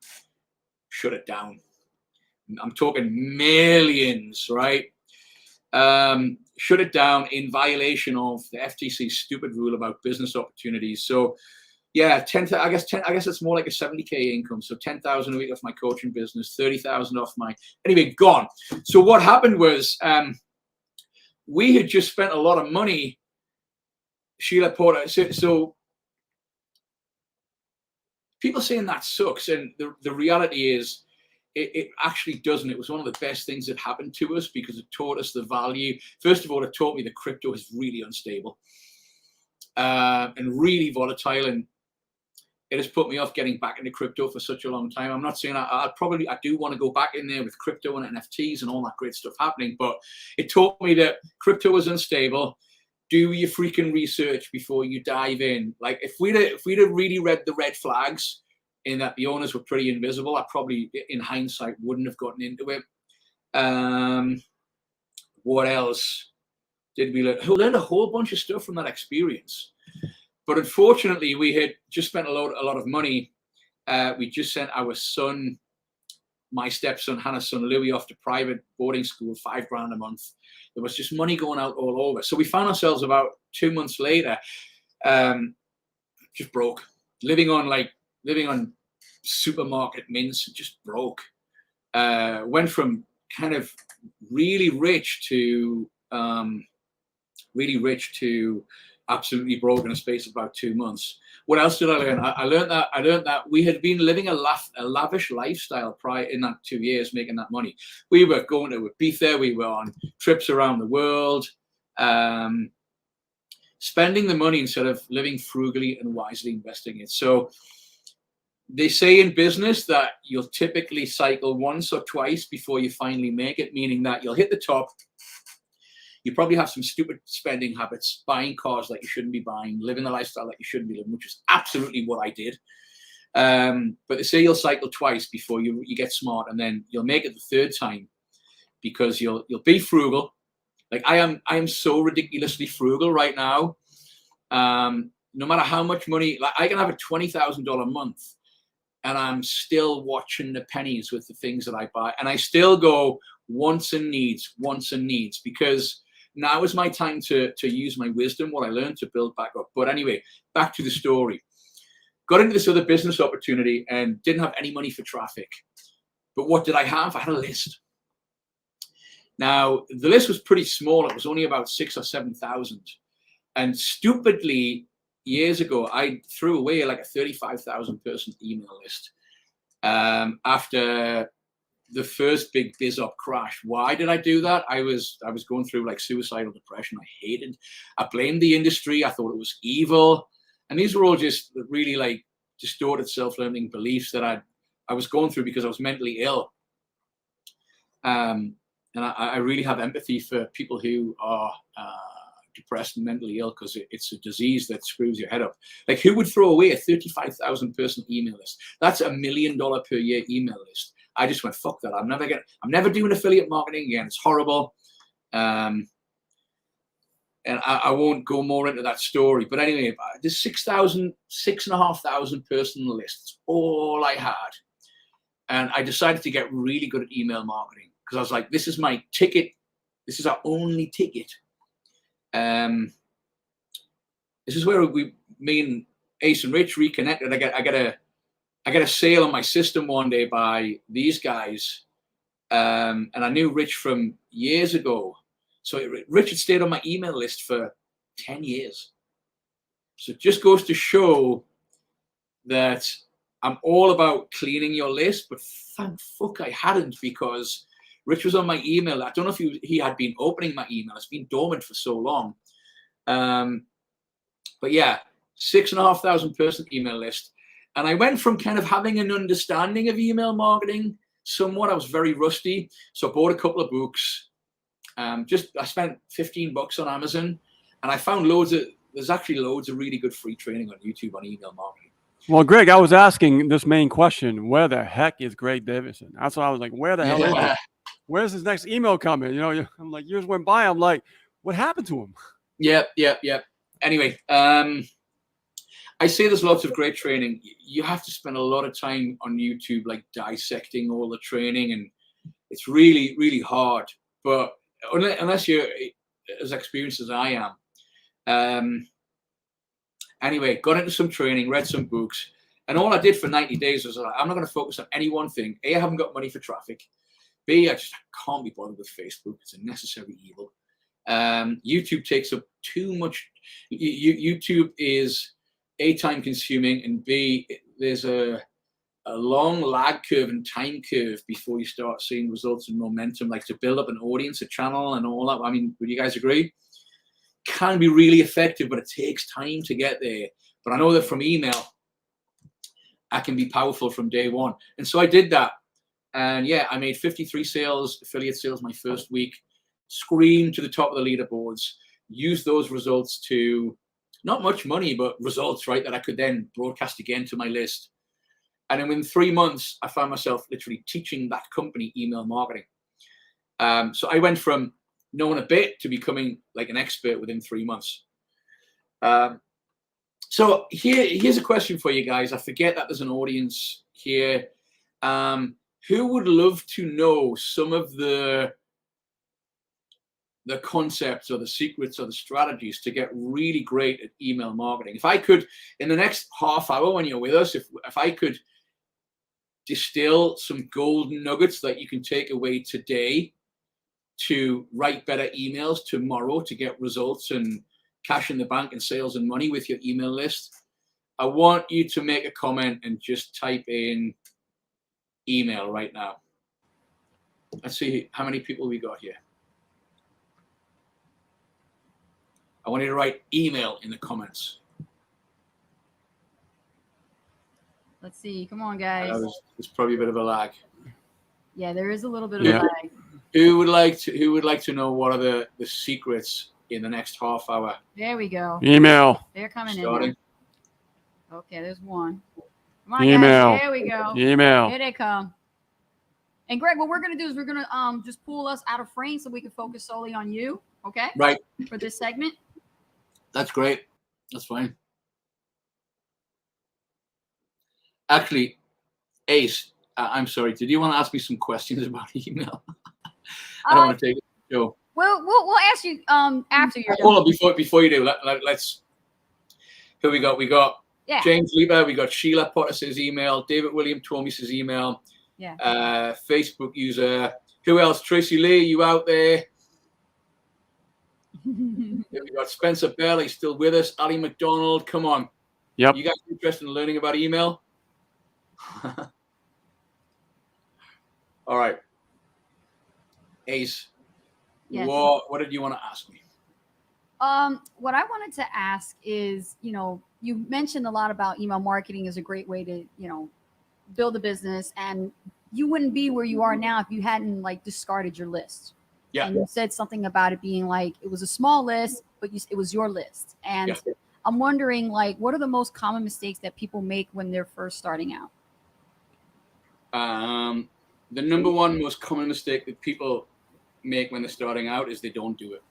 shut it down. I'm talking millions, right? Shut it down in violation of the FTC's stupid rule about business opportunities. So yeah, I guess it's more like a 70K income. So 10,000 a week off my coaching business, 30,000 off my, anyway, gone. So what happened was, we had just spent a lot of money, Sheila Porter. So people saying that sucks, and the reality is, it actually doesn't. It was one of the best things that happened to us, because it taught us the value. First of all, it taught me that crypto is really unstable and really volatile, and it has put me off getting back into crypto for such a long time. I'm not saying I do want to go back in there with crypto and NFTs and all that great stuff happening, but it taught me that crypto is unstable. Do your freaking research before you dive in. Like, if we'd have really read the red flags, in that the owners were pretty invisible, I probably, in hindsight, wouldn't have gotten into it. What else did we learn? We learned a whole bunch of stuff from that experience. But unfortunately, we had just spent a lot of money. We just sent our son, my stepson, Hannah's son, Louis, off to private boarding school, $5 grand a month. There was just money going out all over. So we found ourselves about 2 months later, just broke, living on supermarket mints, just broke. Went from kind of really rich to absolutely broke in a space of about 2 months. What else did I learn? I learned that we had been living a lavish lifestyle prior in that 2 years, making that money. We were going to Ibiza, we were on trips around the world, spending the money instead of living frugally and wisely investing it. So they say in business that you'll typically cycle once or twice before you finally make it, meaning that you'll hit the top. You probably have some stupid spending habits, buying cars that you shouldn't be buying, living the lifestyle that you shouldn't be living, which is absolutely what I did. But they say you'll cycle twice before you get smart, and then you'll make it the third time because you'll be frugal. Like I am so ridiculously frugal right now. No matter how much money, like I can have a $20,000 month, and I'm still watching the pennies with the things that I buy, and I still go wants and needs, because now is my time to use my wisdom, what I learned, to build back up. But anyway, back to the story. Got into this other business opportunity and didn't have any money for traffic. But what did I have? I had a list. Now, the list was pretty small. It was only about 6,000 or 7,000. And stupidly, years ago, I threw away like a 35,000 person email list after the first big biz op crash. Why did I do that? I was going through like suicidal depression. I blamed the industry. I thought it was evil. And these were all just really like distorted self-limiting beliefs that I was going through because I was mentally ill. And I really have empathy for people who are depressed and mentally ill, because it's a disease that screws your head up. Like, who would throw away a 35,000 person email list? That's $1 million per year email list. I just went, fuck that. I'm never doing affiliate marketing again. It's horrible. And I won't go more into that story. But anyway, this 6,500 person list, it's all I had. And I decided to get really good at email marketing, because I was like, this is my ticket. This is our only ticket. This is where me and Ace and Rich reconnected. I got a sale on my system one day by these guys, and I knew Rich from years ago. So Rich had stayed on my email list for 10 years. So it just goes to show that I'm all about cleaning your list, but thank fuck I hadn't, because Rich was on my email. I don't know if he had been opening my email. It's been dormant for so long. But yeah, 6,500 person email list. And I went from kind of having an understanding of email marketing somewhat. I was very rusty. So I bought a couple of books. I spent $15 on Amazon, and I found there's actually loads of really good free training on YouTube on email marketing. Well, Greg, I was asking this main question: where the heck is Gregg Davison? That's why I was like, where the hell is he? Where's his next email coming? I'm like, years went by. I'm like, what happened to him? Yeah. Anyway, I say there's lots of great training. You have to spend a lot of time on YouTube, like dissecting all the training, and it's really, really hard. But unless you're as experienced as I am, anyway, got into some training, read some books, and all I did for 90 days was I'm not going to focus on any one thing. A, I haven't got money for traffic. B, I just can't be bothered with Facebook. It's a necessary evil. YouTube takes up too much. YouTube is A, time consuming, and B, there's a long lag curve and time curve before you start seeing results and momentum, like to build up an audience, a channel, and all that. I mean, would you guys agree? Can be really effective, but it takes time to get there. But I know that from email, I can be powerful from day one. And so I did that. And yeah, I made 53 affiliate sales my first week, screamed to the top of the leaderboards, used those results to, not much money, but results, right, that I could then broadcast again to my list. And then within 3 months, I found myself literally teaching that company email marketing. So I went from knowing a bit to becoming like an expert within 3 months. So here's a question for you guys. I forget that there's an audience here. Who would love to know some of the concepts or the secrets or the strategies to get really great at email marketing? If I could, in the next half hour when you're with us, if I could distill some golden nuggets that you can take away today to write better emails tomorrow to get results and cash in the bank and sales and money with your email list, I want you to make a comment and just type in email right now. Let's see how many people we got here. I want you to write email in the comments. Let's see. Come on, guys. There's probably a bit of a lag. Yeah, there is a little bit of a lag. Who would like to know what are the secrets in the next half hour? There we go. Email. They're coming Starting. in. Okay, there's one. Come on, Email. guys. There we go. Email. Here they come. And Greg, what we're gonna do is we're gonna just pull us out of frame so we can focus solely on you. Okay. Right. For this segment. That's great. That's fine. Actually, Ace, I'm sorry. Did you want to ask me some questions about email? I don't want to take it. Joe. We'll ask you after you're done. Hold on, before you do, let's. Who we got? We got James Lieber. We got Sheila Potter's email. David William Thomas's email. Yeah. Facebook user. Who else? Tracy Lee, you out there? We got Spencer Bell. He's still with us. Ali McDonald. Come on. Yep. You guys interested in learning about email? All right. Ace, yes. What did you want to ask me? What I wanted to ask is, you mentioned a lot about email marketing is a great way to, build a business, and you wouldn't be where you are now if you hadn't discarded your list. Yeah. And you said something about it being it was a small list, but it was your list. And I'm wondering, what are the most common mistakes that people make when they're first starting out? The number one most common mistake that people make when they're starting out is they don't do it.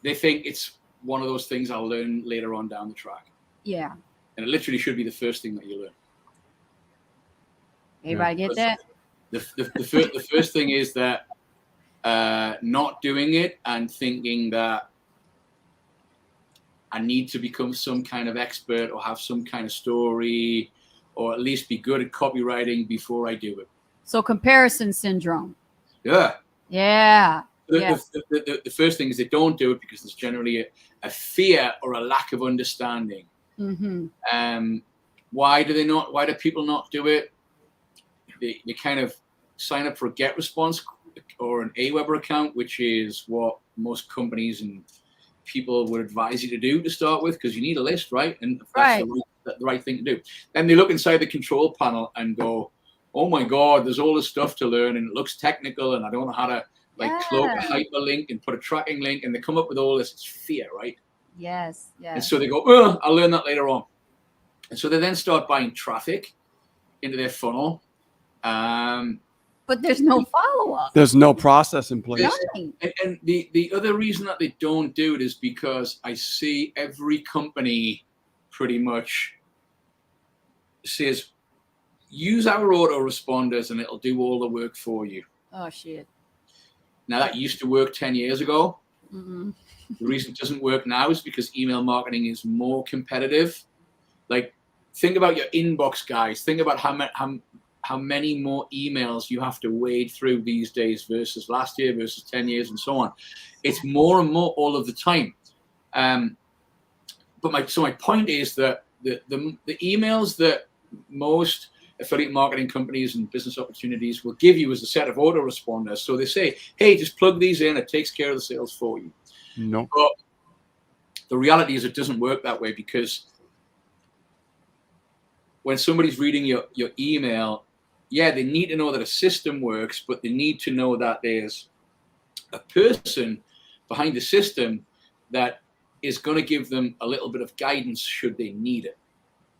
They think it's one of those things I'll learn later on down the track. Yeah. And it literally should be the first thing that you learn. Everybody get that? The first thing is that not doing it and thinking that I need to become some kind of expert or have some kind of story or at least be good at copywriting before I do it. So comparison syndrome. Yeah. Yeah. The first thing is they don't do it because there's generally a fear or a lack of understanding. Mm-hmm. Why do people not do it? They kind of sign up for a GetResponse or an Aweber account, which is what most companies and people would advise you to do to start with, because you need a list, right? And that's the right thing to do. Then they look inside the control panel and go, oh my God, there's all this stuff to learn and it looks technical and I don't know how to cloak a hyperlink and put a tracking link, and they come up with all this. It's fear, right? Yes. And so they go, I'll learn that later on. And so they then start buying traffic into their funnel. But there's no follow-up. There's no process in place. And the other reason that they don't do it is because I see every company pretty much says, use our autoresponders and it'll do all the work for you. Oh, shit. Now, that used to work 10 years ago. Mm-hmm. The reason it doesn't work now is because email marketing is more competitive. Think about your inbox, guys. Think about how many more emails you have to wade through these days versus last year versus 10 years and so on. It's more and more all of the time. But my point is that the emails that most affiliate marketing companies and business opportunities will give you as a set of autoresponders. So they say, hey, just plug these in. It takes care of the sales for you. No. But the reality is it doesn't work that way, because when somebody's reading your email, they need to know that a system works, but they need to know that there's a person behind the system that is going to give them a little bit of guidance should they need it,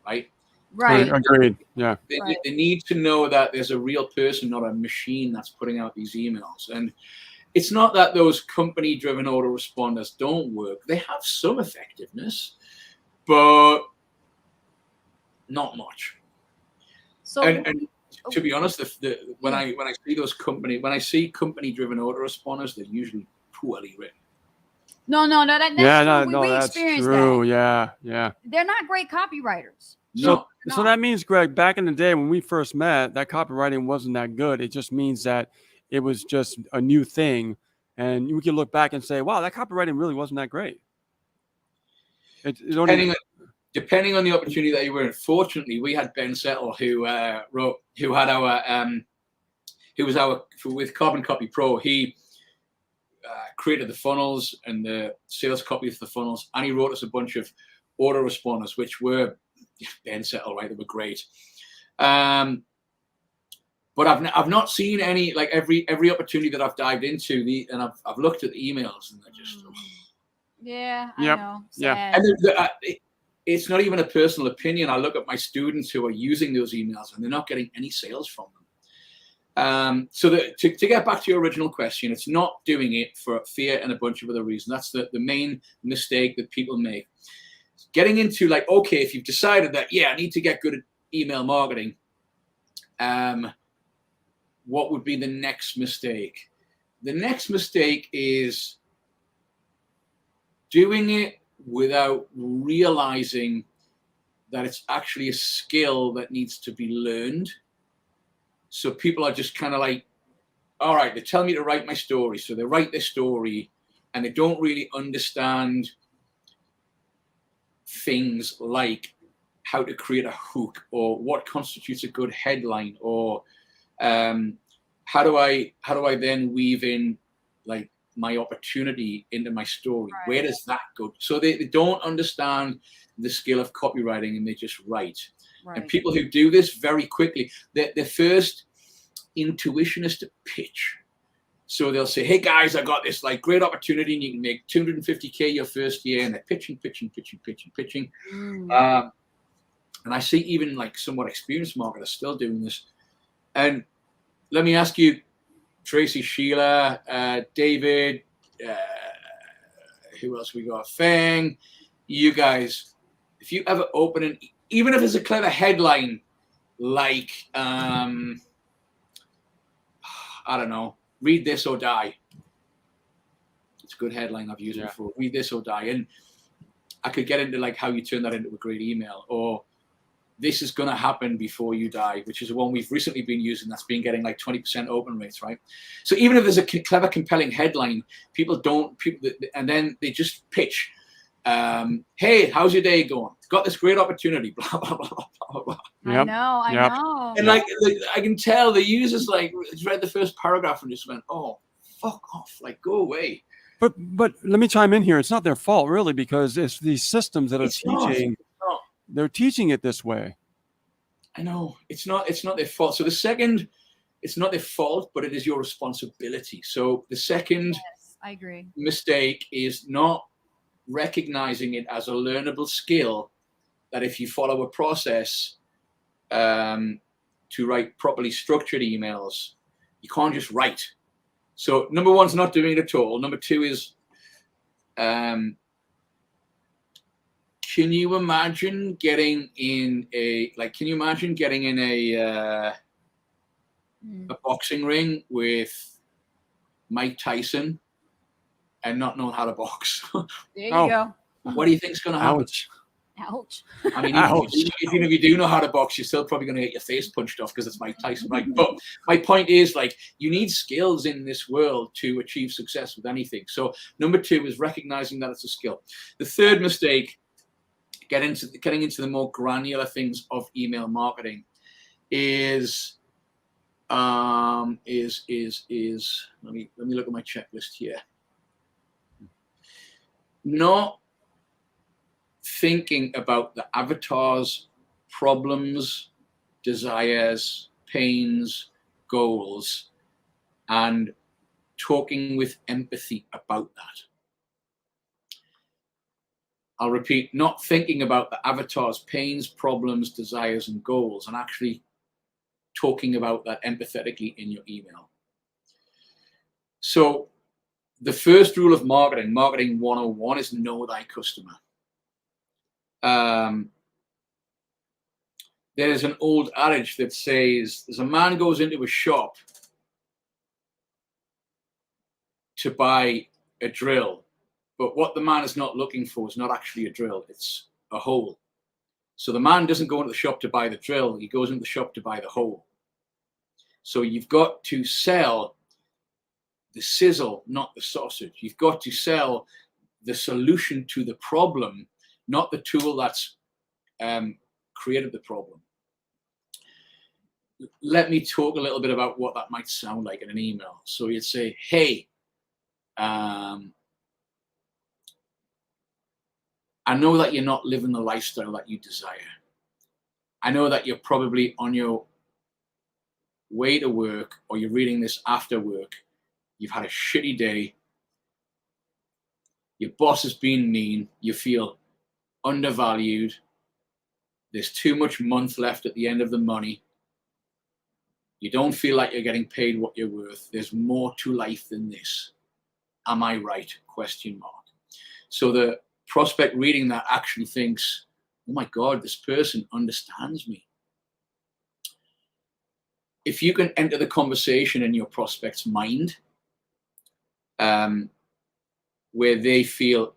right? Right. Agreed. Yeah. They need to know that there's a real person, not a machine, that's putting out these emails. And it's not that those company-driven autoresponders don't work. They have some effectiveness, but not much. So, and to be honest, when I see company-driven autoresponders, they're usually poorly written. No, that's true. We that's experienced true. that. Yeah. They're not great copywriters. No. So that means, Greg, back in the day when we first met, that copywriting wasn't that good. It just means that it was just a new thing. And we can look back and say, wow, that copywriting really wasn't that great. Depending on the opportunity that you were in. Fortunately, we had Ben Settle who was with Carbon Copy Pro. He created the funnels and the sales copy of the funnels, and he wrote us a bunch of autoresponders, which were Ben Settle, right? They were great. But I've not seen any, like every opportunity that I've dived into and I've looked at the emails and they're just I know. Sad. And it's not even a personal opinion. I look at my students who are using those emails and they're not getting any sales from them. To get back to your original question, it's not doing it for fear and a bunch of other reasons. That's the main mistake that people make. Getting into like, okay, if you've decided that, I need to get good at email marketing, what would be the next mistake? The next mistake is doing it without realizing that it's actually a skill that needs to be learned. So people are just kind of like, all right, they tell me to write my story. So they write their story and they don't really understand things like how to create a hook or what constitutes a good headline or how do I then weave in like my opportunity into my story? Right. Where does that go? So they don't understand the skill of copywriting and they just write. Right. And people who do this very quickly, their first intuition is to pitch. So they'll say, hey guys, I got this like great opportunity and you can make $250K your first year, and they're pitching. And I see even like somewhat experienced marketers still doing this. And let me ask you, Tracy, Sheila, David, who else we got? Fang, you guys, if you ever open an, even if it's a clever headline, like, I don't know, read this or die. It's a good headline. I've used it before. Read this or die. And I could get into like how you turn that into a great email, or this is going to happen before you die, which is the one we've recently been using that's been getting like 20% open rates, right? So even if there's a clever, compelling headline, and then they just pitch, hey, how's your day going? Got this great opportunity, blah, blah, blah, blah, blah. Yep. I know. And like, I can tell the users like read the first paragraph and just went, oh, fuck off, like go away. But let me chime in here. It's not their fault really, because it's these systems that are teaching. They're teaching it this way. I know it's not their fault. So the second, it's not their fault, but it is your responsibility. So the second, yes, I agree, mistake is not recognizing it as a learnable skill. That if you follow a process to write properly structured emails, you can't just write. So number one's not doing it at all. Number two is, can you imagine getting in a boxing ring with Mike Tyson and not knowing how to box? There you go. What do you think's going to happen? Ouch. I mean, even if you do know how to box, you're still probably going to get your face punched off because it's Mike Tyson, right? But my point is, like, you need skills in this world to achieve success with anything. So number two is recognizing that it's a skill. The third mistake, getting into the more granular things of email marketing, is let me look at my checklist here. Not thinking about the avatar's problems, desires, pains, goals, and talking with empathy about that. I'll repeat, not thinking about the avatar's pains, problems, desires, and goals, and actually talking about that empathetically in your email. So the first rule of marketing 101, is know thy customer. There's an old adage that says, there's a man goes into a shop to buy a drill, but what the man is not looking for is not actually a drill, it's a hole. So the man doesn't go into the shop to buy the drill. He goes into the shop to buy the hole. So you've got to sell the sizzle, not the sausage. You've got to sell the solution to the problem, not the tool that's created the problem. Let me talk a little bit about what that might sound like in an email. So you'd say, hey, I know that you're not living the lifestyle that you desire. I know that you're probably on your way to work, or you're reading this after work. You've had a shitty day. Your boss has been mean. You feel undervalued. There's too much month left at the end of the money. You don't feel like you're getting paid what you're worth. There's more to life than this. Am I right? Question mark. So the prospect reading that actually thinks, oh my God, this person understands me. If you can enter the conversation in your prospect's mind, where they feel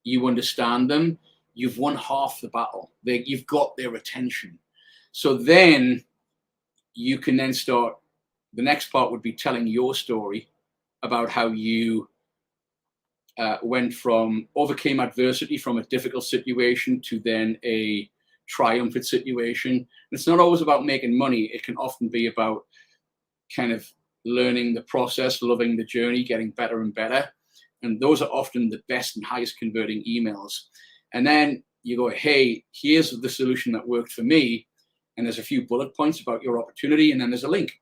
you understand them, you've won half the battle. You've got their attention. So then you can then start, the next part would be telling your story about how you overcame adversity from a difficult situation to then a triumphant situation. And it's not always about making money. It can often be about kind of learning the process, loving the journey, getting better and better. And those are often the best and highest converting emails. And then you go, hey, here's the solution that worked for me. And there's a few bullet points about your opportunity, and then there's a link.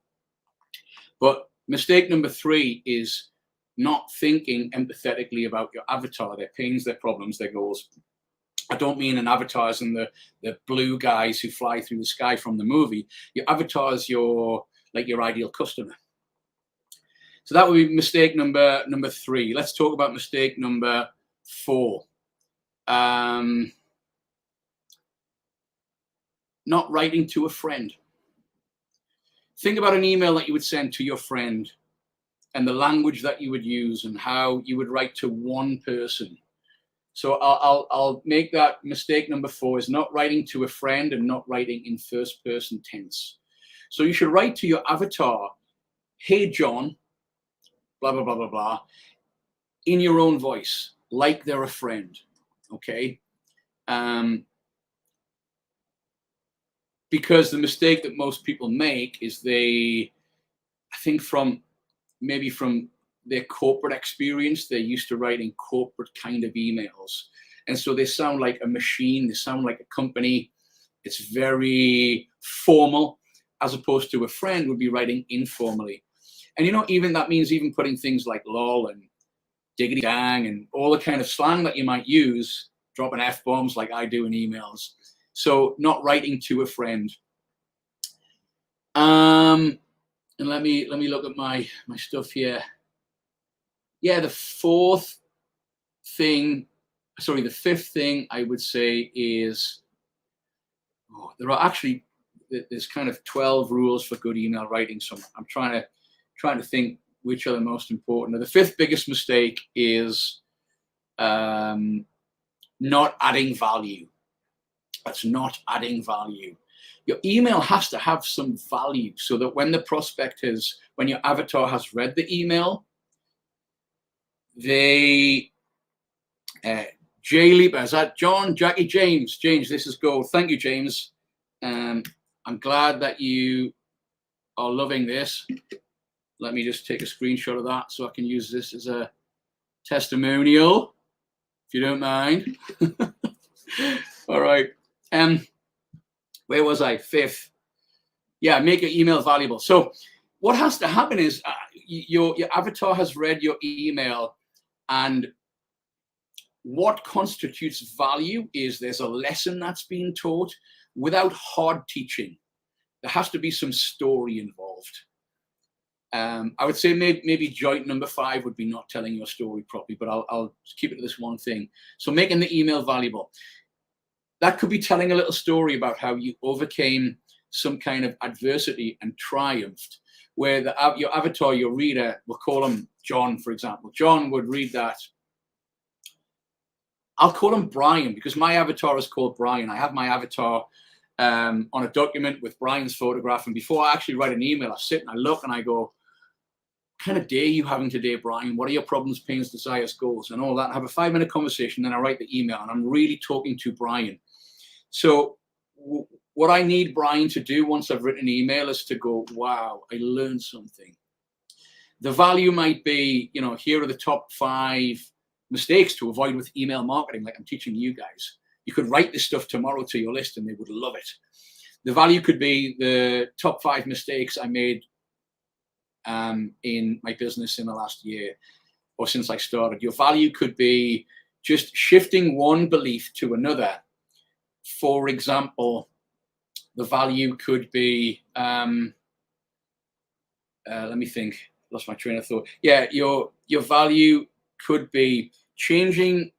But mistake number 3 is not thinking empathetically about your avatar, their pains, their problems, their goals. I don't mean an avatar as in the blue guys who fly through the sky from the movie. Your avatar is your ideal customer. So that would be mistake number 3. Let's talk about mistake number 4. Not writing to a friend. Think about an email that you would send to your friend and the language that you would use and how you would write to one person. So I'll make that mistake number 4 is not writing to a friend and not writing in first person tense. So you should write to your avatar, hey, John, blah, blah, blah, blah, blah, in your own voice, like they're a friend, okay? Because the mistake that most people make is I think from their corporate experience, they're used to writing corporate kind of emails. And so they sound like a machine, they sound like a company. It's very formal, as opposed to a friend would be writing informally. And even that means even putting things like lol and diggity dang and all the kind of slang that you might use, dropping F-bombs like I do in emails. So not writing to a friend. And let me look at my stuff here. Yeah, the fifth thing I would say is, there's kind of 12 rules for good email writing. So I'm trying to think which are the most important. The 5th biggest mistake is not adding value. That's not adding value. Your email has to have some value so that when your avatar has read the email, Jay Leaper, is that John, Jackie, James, this is gold. Thank you, James. I'm glad that you are loving this. Let me just take a screenshot of that so I can use this as a testimonial, if you don't mind. All right. Where was I? 5th. Yeah, make your email valuable. So what has to happen is your avatar has read your email, and what constitutes value is there's a lesson that's being taught without hard teaching. There has to be some story involved. I would say maybe joint number 5 would be not telling your story properly, but I'll keep it to this one thing. So making the email valuable. That could be telling a little story about how you overcame some kind of adversity and triumphed, where your avatar, your reader, we'll call him John, for example. John would read that. I'll call him Brian because my avatar is called Brian. I have my avatar on a document with Brian's photograph. And before I actually write an email, I sit and I look and I go, what kind of day are you having today, Brian? What are your problems, pains, desires, goals, and all that? I have a 5-minute conversation, then I write the email, and I'm really talking to Brian. So what I need Brian to do once I've written an email is to go, wow, I learned something. The value might be, you know, here are the top 5 mistakes to avoid with email marketing, like I'm teaching you guys. You could write this stuff tomorrow to your list and they would love it. The value could be the top 5 mistakes I made in my business in the last year or since I started. Your value could be just shifting one belief to another. For example, the value could be, let me think, lost my train of thought. Yeah, your value could be changing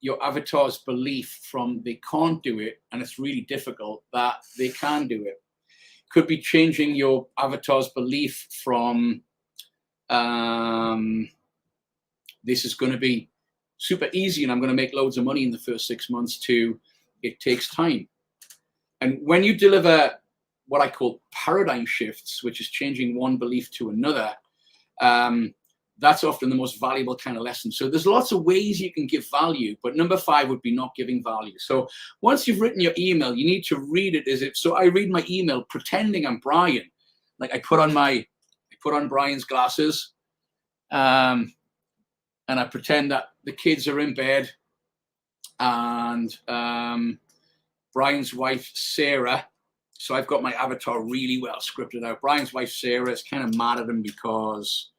your avatar's belief from they can't do it and it's really difficult that they can do it. Could be changing your avatar's belief from this is going to be super easy and I'm going to make loads of money in the first 6 months to it takes time. And when you deliver what I call paradigm shifts, which is changing one belief to another, that's often the most valuable kind of lesson. So there's lots of ways you can give value, but number 5 would be not giving value. So once you've written your email, you need to read it as if, so I read my email pretending I'm Brian. Like I put on Brian's glasses, and I pretend that the kids are in bed and Brian's wife, Sarah. So I've got my avatar really well scripted out. Brian's wife, Sarah, is kind of mad at him because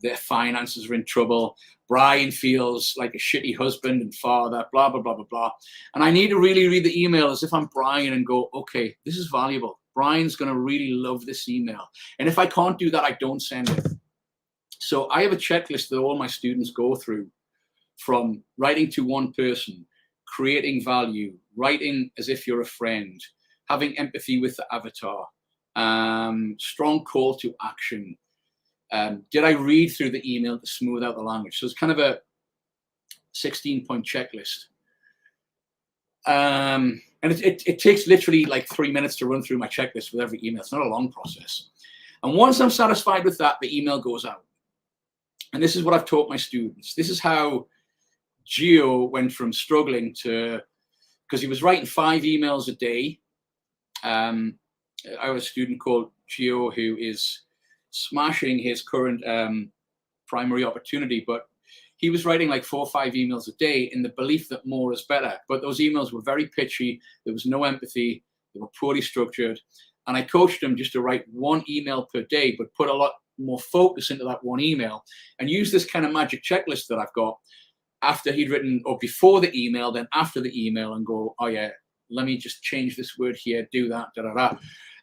their finances are in trouble. Brian feels like a shitty husband and father, blah, blah, blah, blah, blah. And I need to really read the email as if I'm Brian and go, okay, this is valuable. Brian's going to really love this email. And if I can't do that, I don't send it. So I have a checklist that all my students go through, from writing to one person, creating value, writing as if you're a friend, having empathy with the avatar, strong call to action. Did I read through the email to smooth out the language? So it's kind of a 16-point checklist. And it takes literally like 3 minutes to run through my checklist with every email. It's not a long process. And once I'm satisfied with that, the email goes out. And this is what I've taught my students. This is how Gio went from struggling to, because he was writing 5 emails a day. I have a student called Gio who is smashing his current primary opportunity, but he was writing like 4 or 5 emails a day in the belief that more is better. But those emails were very pitchy. There was no empathy. They were poorly structured. And I coached him just to write 1 email per day, but put a lot more focus into that 1 email and use this kind of magic checklist that I've got after he'd written, or before the email, then after the email, and go, oh yeah, let me just change this word here, do that, da da da.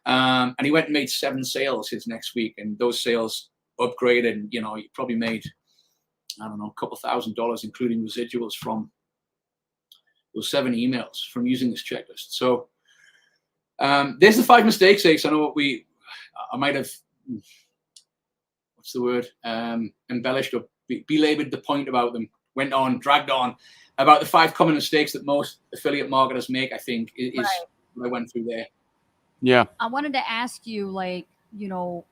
And he went and made 7 sales his next week, and those sales upgraded. And, you know, he probably made, I don't know, a couple $1,000, including residuals from those 7 emails from using this checklist. So there's the 5 mistakes, Ace. I know I might have, what's the word, embellished or belabored the point about them, dragged on about the 5 common mistakes that most affiliate marketers make, I think, is right. What I went through there. Yeah. I wanted to ask you, like, you know,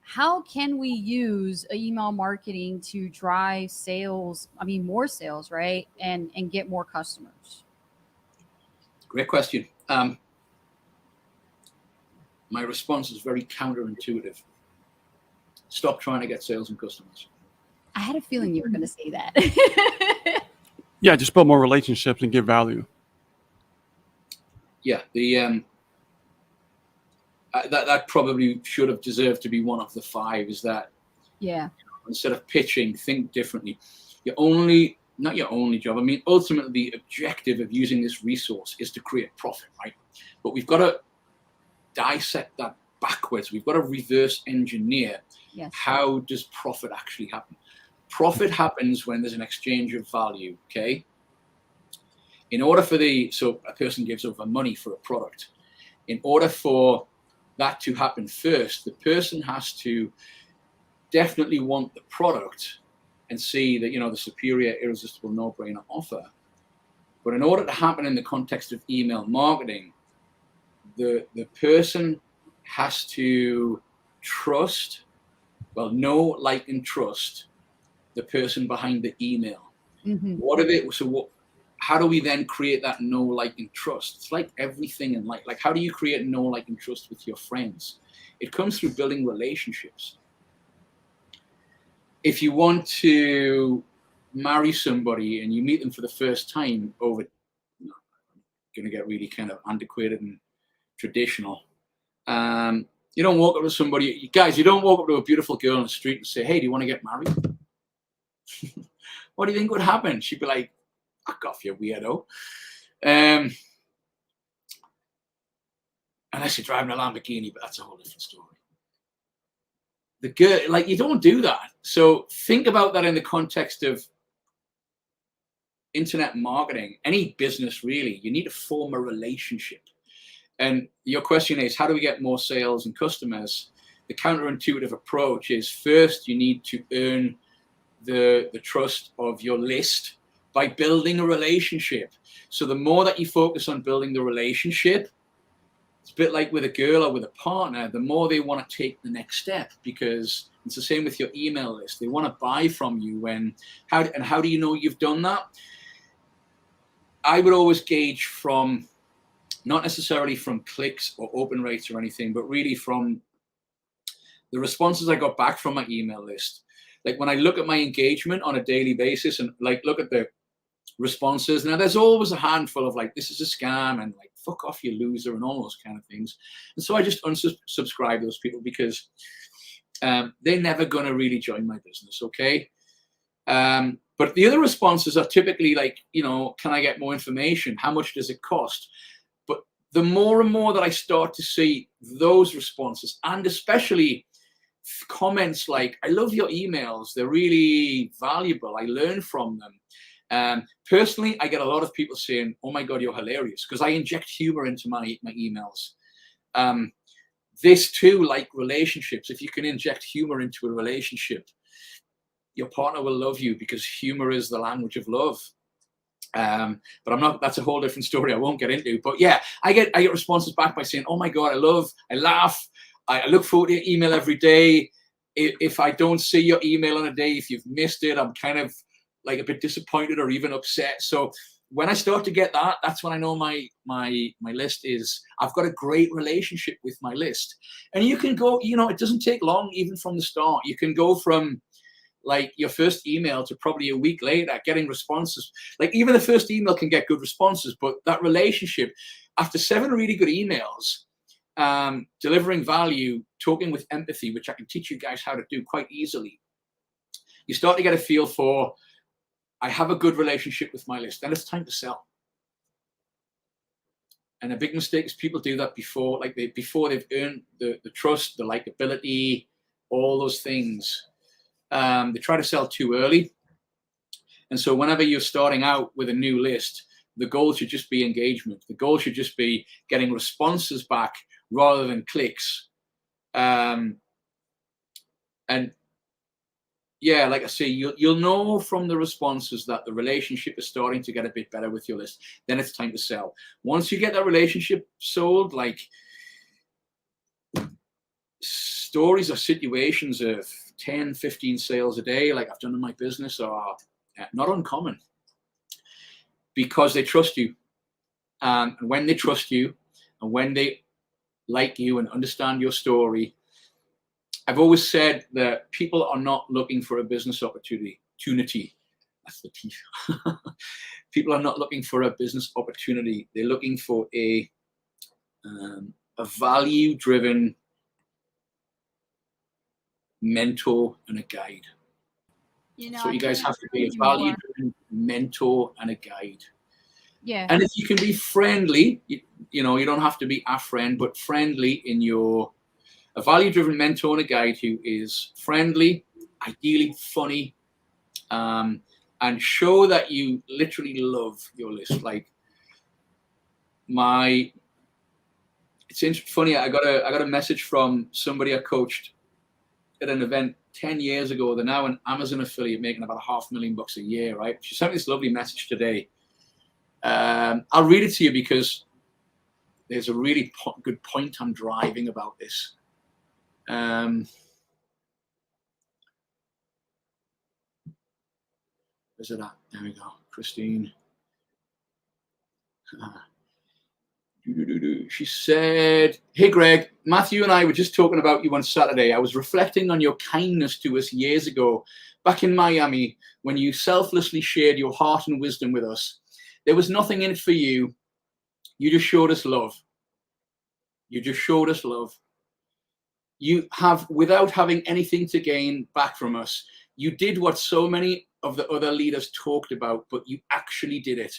how can we use email marketing to drive sales? I mean, more sales, right? And get more customers. Great question. My response is very counterintuitive. Stop trying to get sales and customers. I had a feeling you were going to say that. Yeah, just build more relationships and give value. Yeah, that probably should have deserved to be one of the 5. Is that, yeah, instead of pitching, think differently. Not your only job. I mean, ultimately, the objective of using this resource is to create profit, right? But we've got to dissect that backwards. We've got to reverse engineer. Yes. How does profit actually happen? Profit happens when there's an exchange of value, okay? In order for so a person gives over money for a product. In order for that to happen first, the person has to definitely want the product and see that, the superior, irresistible, no-brainer offer. But in order to happen in the context of email marketing, the person has to know, like, and trust the person behind the email. How do we then create that know, like, and trust? It's like everything in life. Like, how do you create know, like, and trust with your friends? It comes through building relationships. If you want to marry somebody and you meet them for the first time over, going to get really kind of antiquated and traditional. You don't walk up to somebody, guys, you don't walk up to a beautiful girl on the street and say, hey, do you want to get married? What do you think would happen? She'd be like, fuck off, you weirdo. Unless you're driving a Lamborghini, but that's a whole different story. The girl, like, you don't do that. So think about that in the context of internet marketing, any business really. You need to form a relationship. And your question is, how do we get more sales and customers? The counterintuitive approach is, first, you need to earn the trust of your list by building a relationship. So the more that you focus on building the relationship, it's a bit like with a girl or with a partner, the more they want to take the next step, because it's the same with your email list. They want to buy from you. How do you know you've done that? I would always gauge from, not necessarily from clicks or open rates or anything, but really from the responses I got back from my email list. Like, when I look at my engagement on a daily basis and like look at the responses, now there's always a handful of like, this is a scam and like, fuck off, you loser, and all those kind of things. And so I just unsubscribe those people, because they're never going to really join my business. Okay. But the other responses are typically like, can I get more information? How much does it cost? But the more and more that I start to see those responses, and especially comments like, I love your emails, they're really valuable, I learn from them. Personally, I get a lot of people saying, oh my God, you're hilarious, because I inject humor into my emails. This too, like relationships, if you can inject humor into a relationship, your partner will love you, because humor is the language of love. But that's a whole different story I won't get into. But yeah, I get responses back by saying, oh my God, I laugh, I look forward to your email every day. If I don't see your email on a day, if you've missed it, I'm kind of like a bit disappointed or even upset. So when I start to get that, that's when I know my list is, I've got a great relationship with my list. And you can go, it doesn't take long, even from the start. You can go from like your first email to probably a week later getting responses. Like, even the first email can get good responses, but that relationship, after 7 really good emails, delivering value, talking with empathy, which I can teach you guys how to do quite easily, you start to get a feel for, I have a good relationship with my list, and it's time to sell. And a big mistake is people do that before they've earned the trust, the likability, all those things. They try to sell too early. And so whenever you're starting out with a new list, the goal should just be engagement. The goal should just be getting responses back rather than clicks. And yeah, like I say, you'll know from the responses that the relationship is starting to get a bit better with your list. Then it's time to sell. Once you get that relationship sold, like, stories or situations of 10, 15 sales a day, like I've done in my business, are not uncommon, because they trust you. And when they trust you, and when they like you and understand your story, I've always said that people are not looking for a business opportunity. That's the T. People are not looking for a business opportunity. They're looking for a value-driven mentor and a guide. So you guys have to be a value-driven mentor and a guide. Yeah. And if you can be friendly, you don't have to be a friend, but friendly a value-driven mentor and a guide who is friendly, ideally funny, and show that you literally love your list. Like, it's funny. I got a message from somebody I coached at an event 10 years ago. They're now an Amazon affiliate making about $500,000 a year, right? She sent me this lovely message today. I'll read it to you because there's a really good point I'm driving about this. Where's it at? There we go. Christine. She said, "Hey, Greg, Matthew and I were just talking about you on Saturday. I was reflecting on your kindness to us years ago, back in Miami, when you selflessly shared your heart and wisdom with us. There was nothing in it for you. You just showed us love. You just showed us love. You have, without having anything to gain back from us, you did what so many of the other leaders talked about, but you actually did it.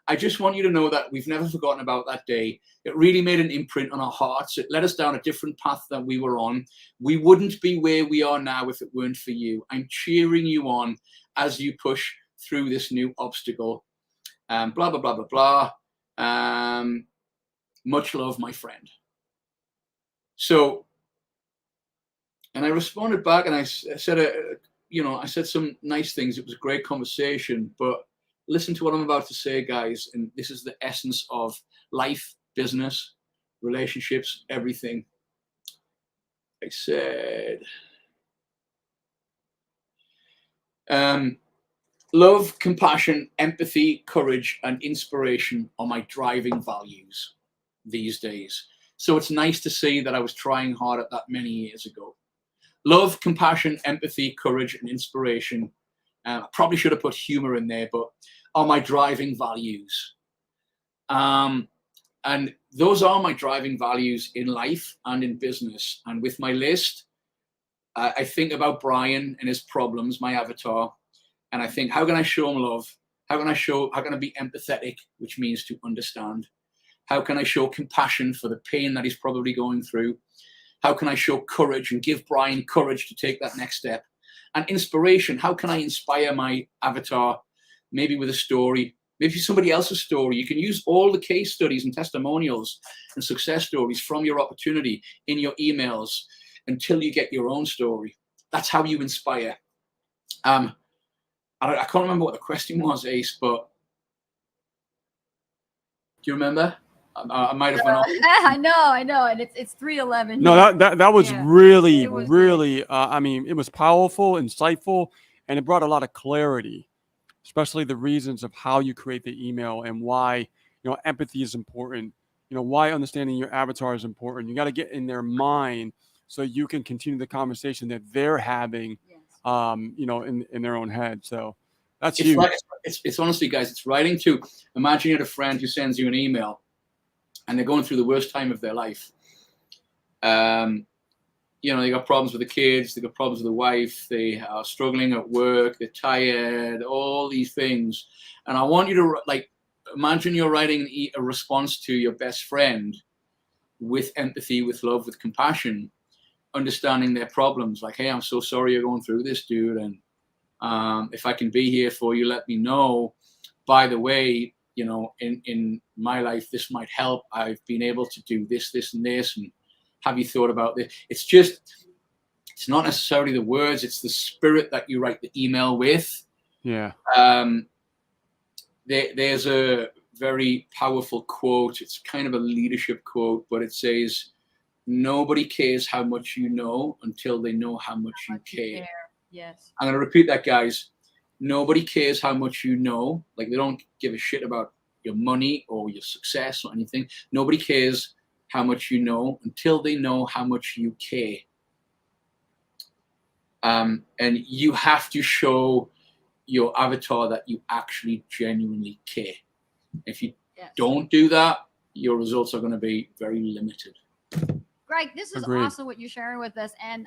I just want you to know that we've never forgotten about that day. It really made an imprint on our hearts. It led us down a different path than we were on. We wouldn't be where we are now if it weren't for you. I'm cheering you on as you push through this new obstacle. Blah, blah, blah, blah, blah. Much love, my friend." So, and I responded back and I said, I said some nice things. It was a great conversation, but listen to what I'm about to say, guys. And this is the essence of life, business, relationships, everything. I said, love, compassion, empathy, courage, and inspiration are my driving values these days. So it's nice to see that I was trying hard at that many years ago. Love, compassion, empathy, courage, and inspiration. I probably should have put humor in there, but are my driving values. And those are my driving values in life and in business. And with my list, I think about Brian and his problems, my avatar. And I think, how can I show him love? How can I be empathetic, which means to understand? How can I show compassion for the pain that he's probably going through? How can I show courage and give Brian courage to take that next step? And inspiration, how can I inspire my avatar, maybe with a story, maybe somebody else's story? You can use all the case studies and testimonials and success stories from your opportunity in your emails until you get your own story. That's how you inspire. I can't remember what the question was, Ace, but do you remember? I might have went off. I know, and it's 3:11. No, that was Yeah. really, It was really. I mean, it was powerful, insightful, and it brought a lot of clarity, especially the reasons of how you create the email and why empathy is important. Why understanding your avatar is important. You got to get in their mind so you can continue the conversation that they're having, Yes. in their own head. So that's It's huge. right. It's honestly, guys, it's writing to. Imagine you had a friend who sends you an email, and they're going through the worst time of their life. They got problems with the kids, they got problems with the wife, they are struggling at work, they're tired, all these things. And I want you to imagine you're writing a response to your best friend with empathy, with love, with compassion, understanding their problems. Like, hey, I'm so sorry you're going through this, dude. And if I can be here for you, let me know. By the way, in my life, this might help. I've been able to do this, this, and this. And have you thought about this? It's not necessarily the words, it's the spirit that you write the email with. Yeah. There's a very powerful quote. It's kind of a leadership quote, but it says, nobody cares how much you know until they know how much you care. Yes. I'm going to repeat that, guys. Nobody cares how much you know. Like, they don't give a shit about your money or your success or anything. Nobody cares how much you know until they know how much you care. And you have to show your avatar that you actually genuinely care. If you don't do that, your results are going to be very limited. Greg, this is awesome what you're sharing with us. And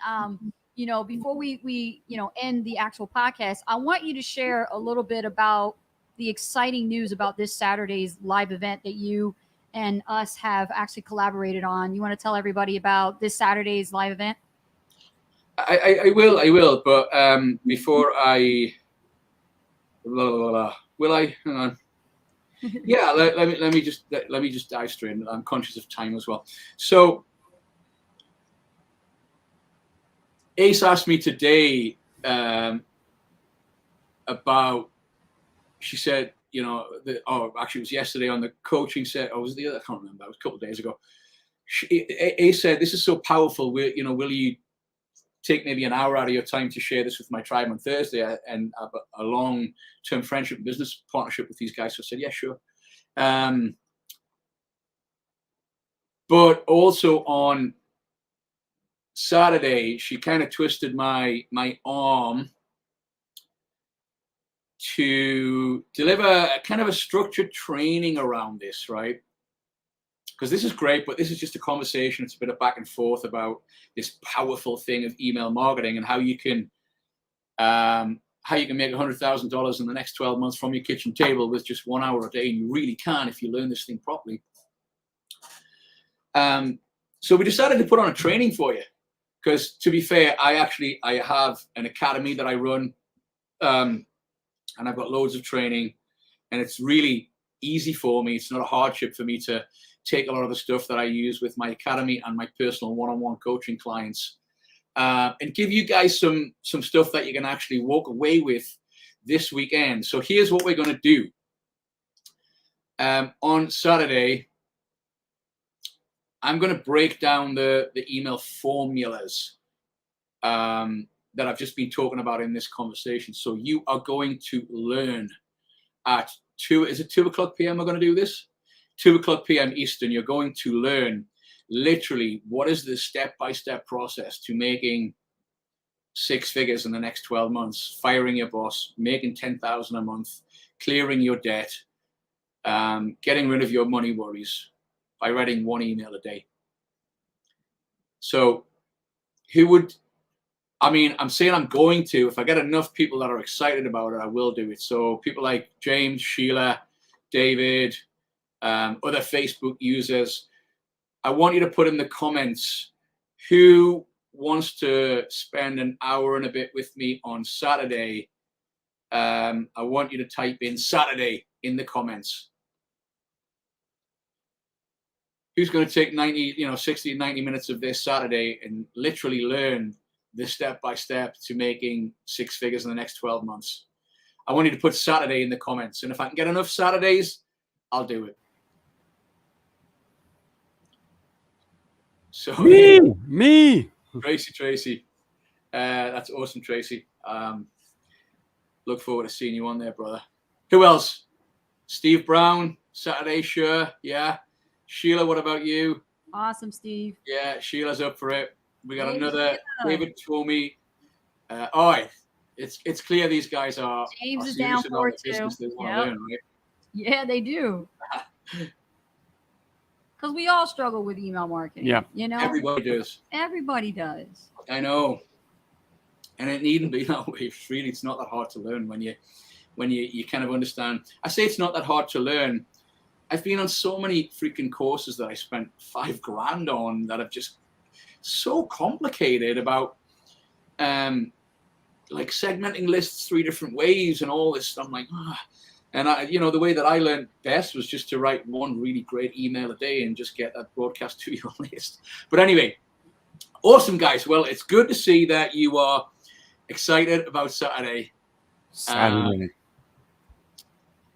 before we end the actual podcast, I want you to share a little bit about the exciting news about this Saturday's live event that you and us have actually collaborated on. You want to tell everybody about this Saturday's live event? I will. But before I, will I? Hang on. Yeah, let me just dive straight in. I'm conscious of time as well. So Ace asked me today about, she said, actually it was yesterday on the coaching set, or was it the other, I can't remember, it was a couple of days ago. Ace said, this is so powerful, will you take maybe an hour out of your time to share this with my tribe on Thursday and have a long-term friendship and business partnership with these guys? So I said, yeah, sure. But also on Saturday, she kind of twisted my arm to deliver a kind of a structured training around this, right? Because this is great, but this is just a conversation. It's a bit of back and forth about this powerful thing of email marketing and how you can make $100,000 in the next 12 months from your kitchen table with just 1 hour a day. And you really can if you learn this thing properly. So we decided to put on a training for you, because to be fair, I have an academy that I run, and I've got loads of training, and it's really easy for me. It's not a hardship for me to take a lot of the stuff that I use with my academy and my personal one-on-one coaching clients, and give you guys some stuff that you can actually walk away with this weekend. So here's what we're going to do. On Saturday, I'm going to break down the email formulas that I've just been talking about in this conversation. So you are going to learn at 2 o'clock p.m. we're going to do this? 2 o'clock p.m. Eastern, you're going to learn literally what is the step-by-step process to making 6 figures in the next 12 months, firing your boss, making $10,000 a month, clearing your debt, getting rid of your money worries by writing 1 email a day. So I'm saying I'm going to, if I get enough people that are excited about it, I will do it. So people like James, Sheila, David, other Facebook users, I want you to put in the comments who wants to spend an hour and a bit with me on Saturday. I want you to type in Saturday in the comments. Who's going to take 60, 90 minutes of this Saturday and literally learn the step-by-step to making 6 figures in the next 12 months? I want you to put Saturday in the comments. And if I can get enough Saturdays, I'll do it. So Me. Tracy. That's awesome, Tracy. Look forward to seeing you on there, brother. Who else? Steve Brown, Saturday, sure. Yeah. Sheila, what about you? Awesome, Steve. Yeah, Sheila's up for it. We got Hey, another Sheila. David Twomey. All right. It's clear these guys are James is serious down about for the it too. business they want to learn, right? Yeah, they do. Because we all struggle with email marketing. Yeah. Everybody does. Everybody does. I know. And it needn't be that way. Really, it's not that hard to learn when you kind of understand. I say it's not that hard to learn. I've been on so many freaking courses that I spent $5,000 on that are just so complicated about like segmenting lists 3 different ways and all this stuff. I'm like, And the way that I learned best was just to write 1 really great email a day and just get that broadcast to your list. But anyway, awesome, guys. Well, it's good to see that you are excited about Saturday.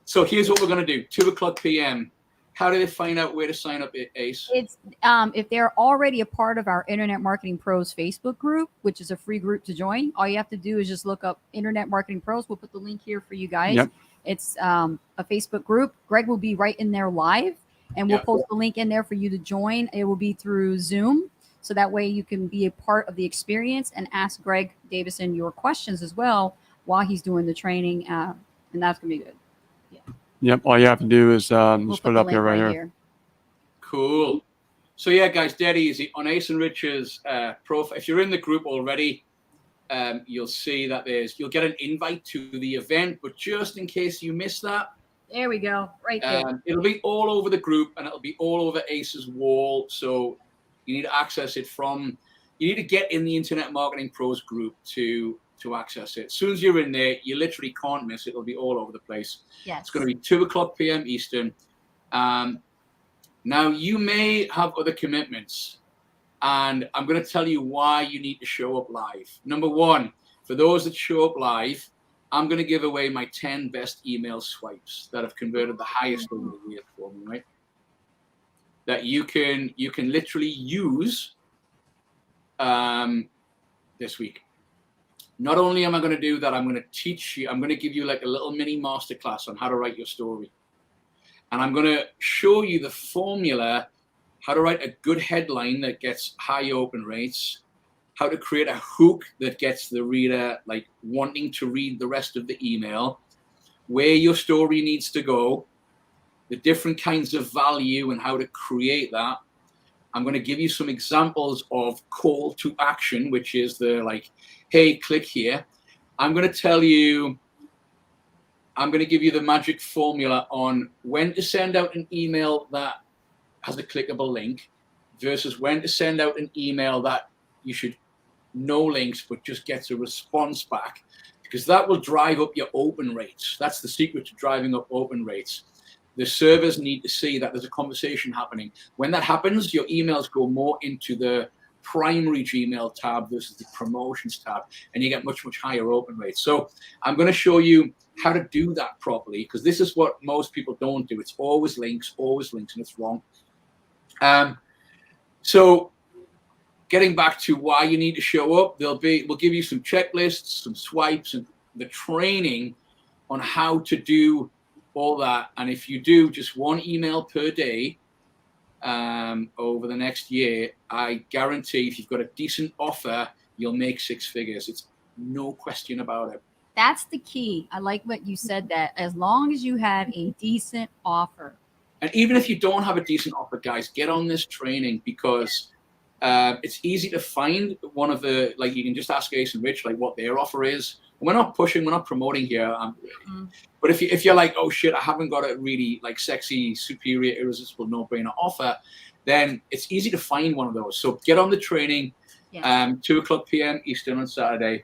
So here's what we're going to do. 2 o'clock p.m. How do they find out where to sign up, Ace? It's if they're already a part of our Internet Marketing Pros Facebook group, which is a free group to join, all you have to do is just look up Internet Marketing Pros. We'll put the link here for you guys. Yep. It's a Facebook group. Gregg will be right in there live, and we'll post the link in there for you to join. It will be through Zoom, so that way you can be a part of the experience and ask Gregg Davison your questions as well while he's doing the training, and that's going to be good. Yeah. Yep. All you have to do is We'll just put it up here, right here. Cool. So yeah, guys, dead easy. On Ace and Rich's profile, if you're in the group already, you'll see that you'll get an invite to the event, but just in case you miss that, there we go, right there. It'll be all over the group and it'll be all over Ace's wall. So you need to access it you need to get in the Internet Marketing Pros group to access it. As soon as you're in there, you literally can't miss it. It'll be all over the place. Yes. It's going to be 2 o'clock p.m. Eastern. Now, you may have other commitments. And I'm going to tell you why you need to show up live. Number one, for those that show up live, I'm going to give away my 10 best email swipes that have converted the highest over the years for me, right? That you can literally use this week. Not only am I going to do that, I'm going to teach you, I'm going to give you like a little mini masterclass on how to write your story. And I'm going to show you the formula, how to write a good headline that gets high open rates, how to create a hook that gets the reader like wanting to read the rest of the email, where your story needs to go, the different kinds of value and how to create that. I'm going to give you some examples of call to action, which is the like, hey, click here. I'm going to tell you, I'm going to give you the magic formula on when to send out an email that has a clickable link versus when to send out an email that you should no links but just gets a response back, because that will drive up your open rates. That's the secret to driving up open rates. The servers need to see that there's a conversation happening. When that happens, your emails go more into the primary Gmail tab versus the promotions tab, and you get much, much higher open rates. So I'm going to show you how to do that properly, because this is what most people don't do. It's always links, and it's wrong. So getting back to why you need to show up, we'll give you some checklists, some swipes, and the training on how to do all that. And if you do just one email per day over the next year, I guarantee if you've got a decent offer, you'll make 6 figures. It's no question about it. That's the key. I like what you said, that as long as you have a decent offer. And even if you don't have a decent offer, guys, get on this training, because it's easy to find one of the, like, you can just ask Ace and Rich like what their offer is. We're not pushing, we're not promoting here. But if you're like, oh shit, I haven't got a really like sexy, superior, irresistible, no-brainer offer, then it's easy to find one of those. So get on the training, 2:00 p.m. Eastern on Saturday.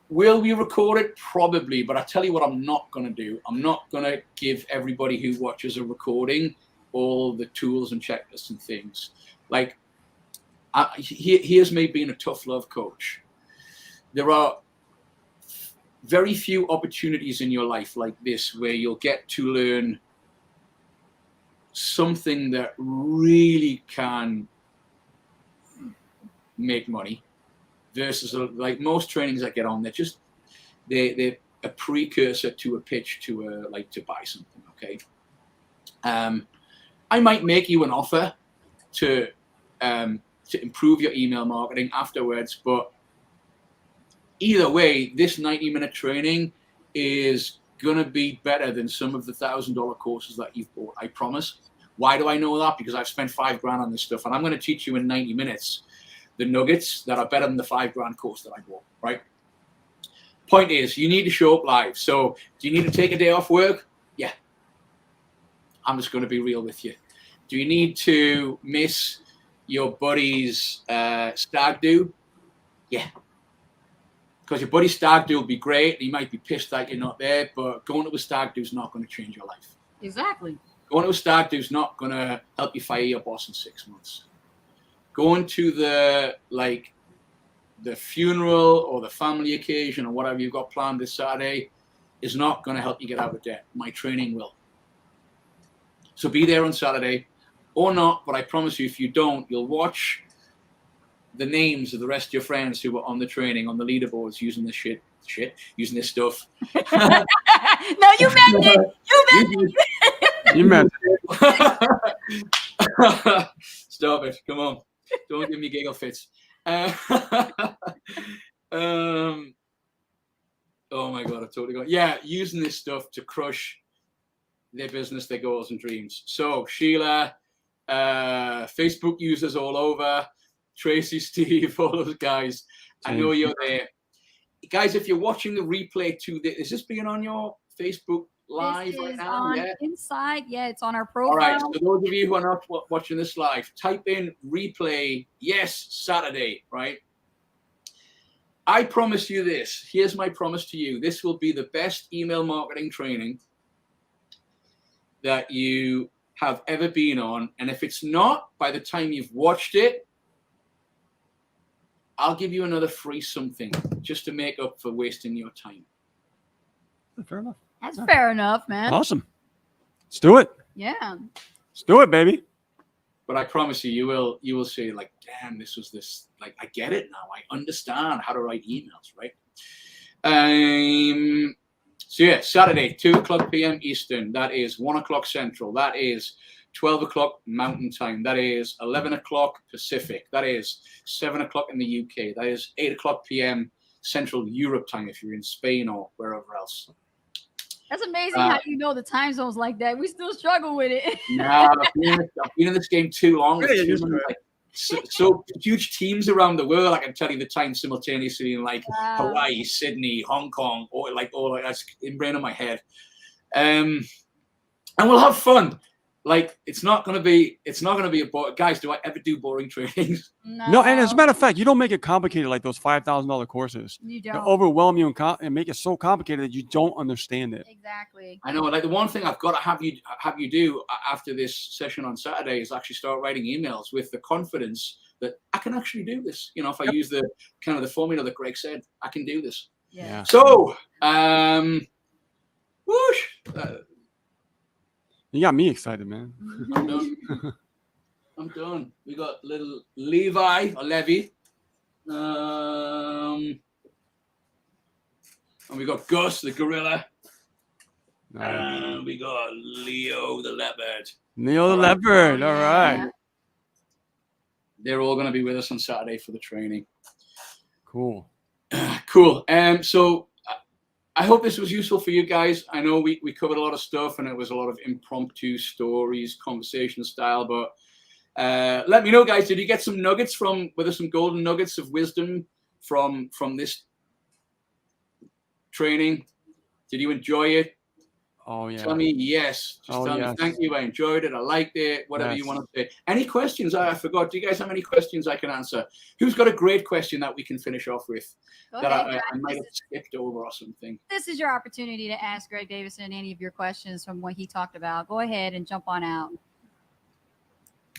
Will we record it? Probably, but I tell you what I'm not going to do. I'm not going to give everybody who watches a recording all the tools and checklists and things. Like, here's me being a tough love coach. There are very few opportunities in your life like this where you'll get to learn something that really can make money versus like most trainings I get on, they're a precursor to a pitch to buy something. Okay. I might make you an offer to improve your email marketing afterwards, but either way, this 90-minute training is going to be better than some of the $1,000 courses that you've bought. I promise. Why do I know that? Because I've spent $5 grand on this stuff, and I'm going to teach you in 90 minutes the nuggets that are better than the $5 grand course that I bought, right? Point is, you need to show up live. So do you need to take a day off work? Yeah. I'm just going to be real with you. Do you need to miss your buddy's stag do? Yeah. Because your buddy's stag do will be great. He might be pissed that you're not there, but going to a stag do is not going to change your life. Exactly. Going to a stag do is not going to help you fire your boss in 6 months. Going to the funeral or the family occasion or whatever you've got planned this Saturday is not going to help you get out of debt. My training will. So be there on Saturday or not, but I promise you, if you don't, you'll watch the names of the rest of your friends who were on the training, on the leaderboards, using this using this stuff. No, you meant it. You meant it. Stop it. Come on. Don't give me giggle fits. Oh my God, I've totally gone. Yeah, using this stuff to crush their business, their goals and dreams. So Sheila, Facebook users all over, Tracy, Steve, all those guys. I know you're there. Guys, if you're watching the replay is this being on your Facebook Live right now? On inside. Yeah, it's on our profile. All right, so those of you who are not watching this live, type in replay, yes, Saturday, right? I promise you this. Here's my promise to you. This will be the best email marketing training that you have ever been on. And if it's not, by the time you've watched it, I'll give you another free something just to make up for wasting your time. Fair enough. That's fair enough, man. Awesome. Let's do it. Yeah. Let's do it, baby. But I promise you will say like, damn, like, I get it now. I understand how to write emails, right? So yeah, Saturday, 2:00 p.m. Eastern. That is 1:00 Central. That is 12:00 Mountain Time. That is 11:00 Pacific. That is 7:00 in the UK. That is 8:00 p.m. Central Europe time if you're in Spain or wherever else. That's amazing how you know the time zones like that. We still struggle with it. Nah, I've been in this game too long. With too many, like, so huge teams around the world. I can tell you the time simultaneously in like Hawaii, Sydney, Hong Kong, or like all that's ingrained in my head. And we'll have fun. Like it's not gonna be a boring. Guys, do I ever do boring trainings? No, and as a matter of fact, you don't make it complicated like those $5,000 courses. You don't. They overwhelm you and make it so complicated that you don't understand it. Exactly. I know. Like the one thing I've got to have you do after this session on Saturday is actually start writing emails with the confidence that I can actually do this. You know, if I use the kind of the formula that Gregg said, I can do this. Yeah. So, whoosh. You got me excited, man. I'm done. I'm done. We got little Levi or Levy. And we got Gus the gorilla. And we got Leo the leopard. Leo the leopard. All right. They're all going to be with us on Saturday for the training. Cool. Cool. So I hope this was useful for you guys. I know we covered a lot of stuff and it was a lot of impromptu stories, conversation style, but let me know, guys, did you get some nuggets whether some golden nuggets of wisdom from this training? Did you enjoy it? Oh, yeah. Tell me yes. Just tell me thank you. I enjoyed it. I liked it. Whatever you want to say. Any questions? I forgot. Do you guys have any questions I can answer? Who's got a great question that we can finish off with? Go that ahead, I might have skipped over or something. This is your opportunity to ask Gregg Davison any of your questions from what he talked about. Go ahead and jump on out.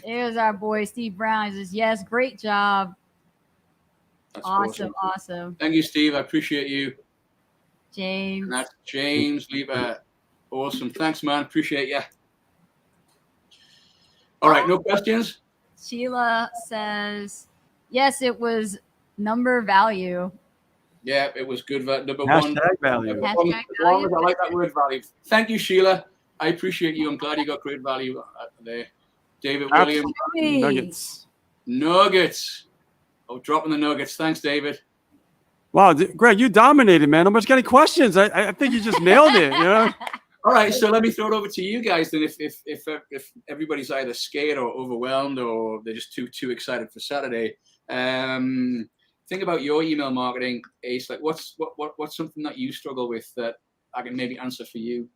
There's our boy Steve Brown. He says, yes, great job. That's awesome. Thank you, Steve. I appreciate you. James. And that's James Lieber. Awesome. Thanks, man. Appreciate you. All right. No questions? Sheila says, yes, it was number value. Yeah, it was good. Number Hashtag one. value. As long as I like that word value. Thank you, Sheila. I appreciate you. I'm glad you got great value there. David Williams. Nuggets. Oh, dropping the nuggets. Thanks, David. Wow, Gregg, you dominated, man. Nobody's got any questions. I think you just nailed it. You know. All right, so let me throw it over to you guys. Then, if everybody's either scared or overwhelmed or they're just too excited for Saturday, think about your email marketing, Ace. Like, what's something that you struggle with that I can maybe answer for you?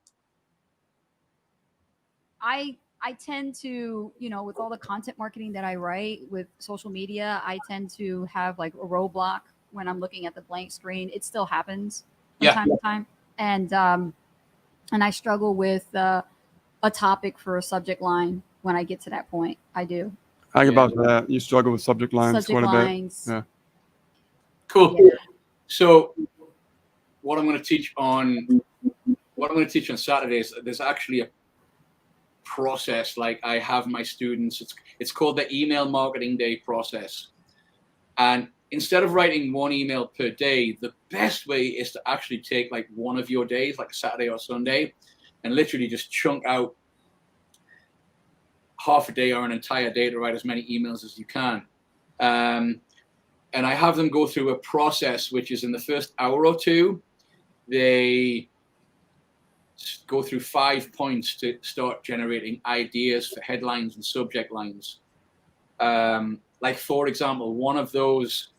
I tend to, with all the content marketing that I write with social media, I tend to have like a roadblock when I'm looking at the blank screen. It still happens from time to time. And I struggle with a topic for a subject line when I get to that point. I do. How about that? You struggle with subject lines quite a bit. Yeah. Cool. Yeah. So what I'm going to teach on Saturdays, there's actually a process. Like I have my students, it's called the email marketing day process. And instead of writing one email per day, the best way is to actually take like one of your days, like a Saturday or Sunday, and literally just chunk out half a day or an entire day to write as many emails as you can. And I have them go through a process, which is in the first hour or two, they go through 5 points to start generating ideas for headlines and subject lines. Like, for example, one of those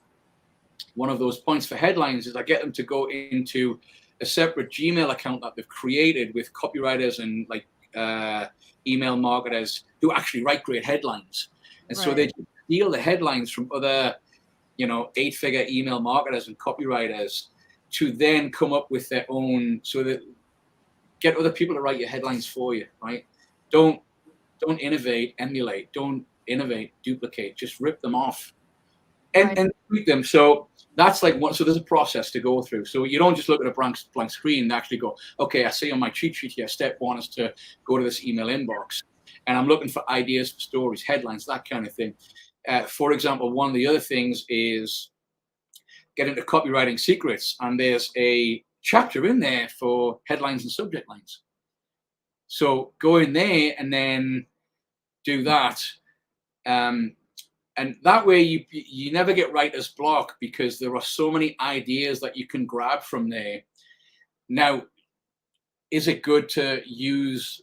points for headlines is I get them to go into a separate Gmail account that they've created with copywriters and like email marketers who actually write great headlines. And so they steal the headlines from other, 8-figure email marketers and copywriters to then come up with their own, so that get other people to write your headlines for you, right? Don't Don't innovate, emulate. Don't innovate, duplicate. Just rip them off and tweak them. So that's like one. So there's a process to go through. So you don't just look at a blank screen and actually go, okay, I see on my cheat sheet here, step one is to go to this email inbox. And I'm looking for ideas for stories, headlines, that kind of thing. For example, one of the other things is get into copywriting secrets. And there's a chapter in there for headlines and subject lines. So go in there and then do that. And that way you never get writer's block, because there are so many ideas that you can grab from there. Now, is it good to use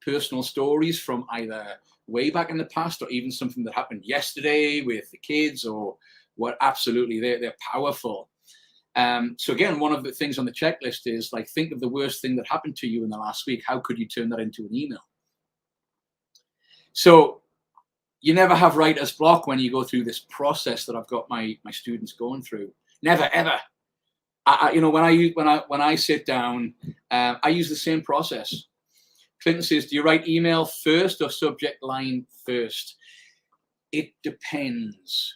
personal stories from either way back in the past or even something that happened yesterday with the kids or what? Absolutely, they're powerful. So again, one of the things on the checklist is like, think of the worst thing that happened to you in the last week. How could you turn that into an email? So you never have writer's block when you go through this process that I've got my students going through. Never, ever. When I sit down, I use the same process. Clinton says, do you write email first or subject line first? It depends.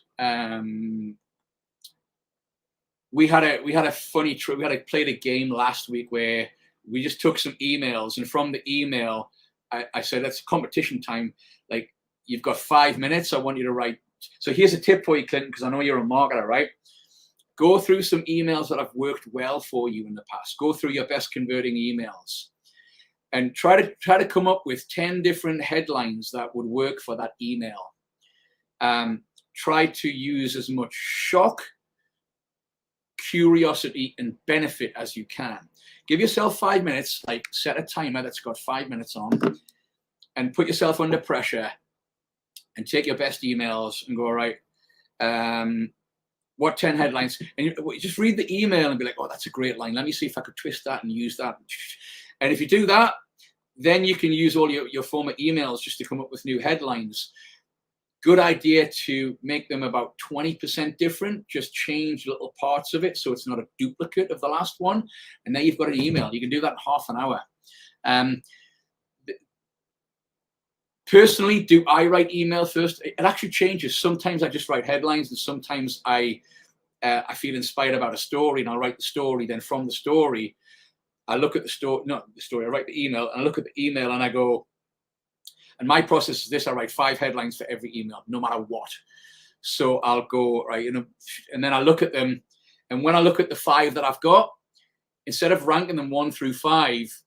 We had a funny trip. We played a game last week where we just took some emails, and from the email, I said, that's competition time. Like, you've got 5 minutes. I want you to write. So here's a tip for you, Clinton, because I know you're a marketer, right? Go through some emails that have worked well for you in the past. Go through your best converting emails and try to come up with 10 different headlines that would work for that email. Try to use as much shock, curiosity, and benefit as you can. Give yourself 5 minutes, like set a timer that's got 5 minutes on, and put yourself under pressure and take your best emails and go, all right, what 10 headlines? And you just read the email and be like, oh, that's a great line. Let me see if I could twist that and use that. And if you do that, then you can use all your former emails just to come up with new headlines. Good idea to make them about 20% different. Just change little parts of it so it's not a duplicate of the last one. And then you've got an email. You can do that in half an hour. Personally, do I write email first? It actually changes. Sometimes I just write headlines, and sometimes I feel inspired about a story and I'll write the story. Then from the story, I look at the story, not the story, I write the email, and I look at the email and I go, and my process is this: I write 5 headlines for every email, no matter what. So I'll go, right, and then I look at them. And when I look at the 5 that I've got, instead of ranking them 1 through 5,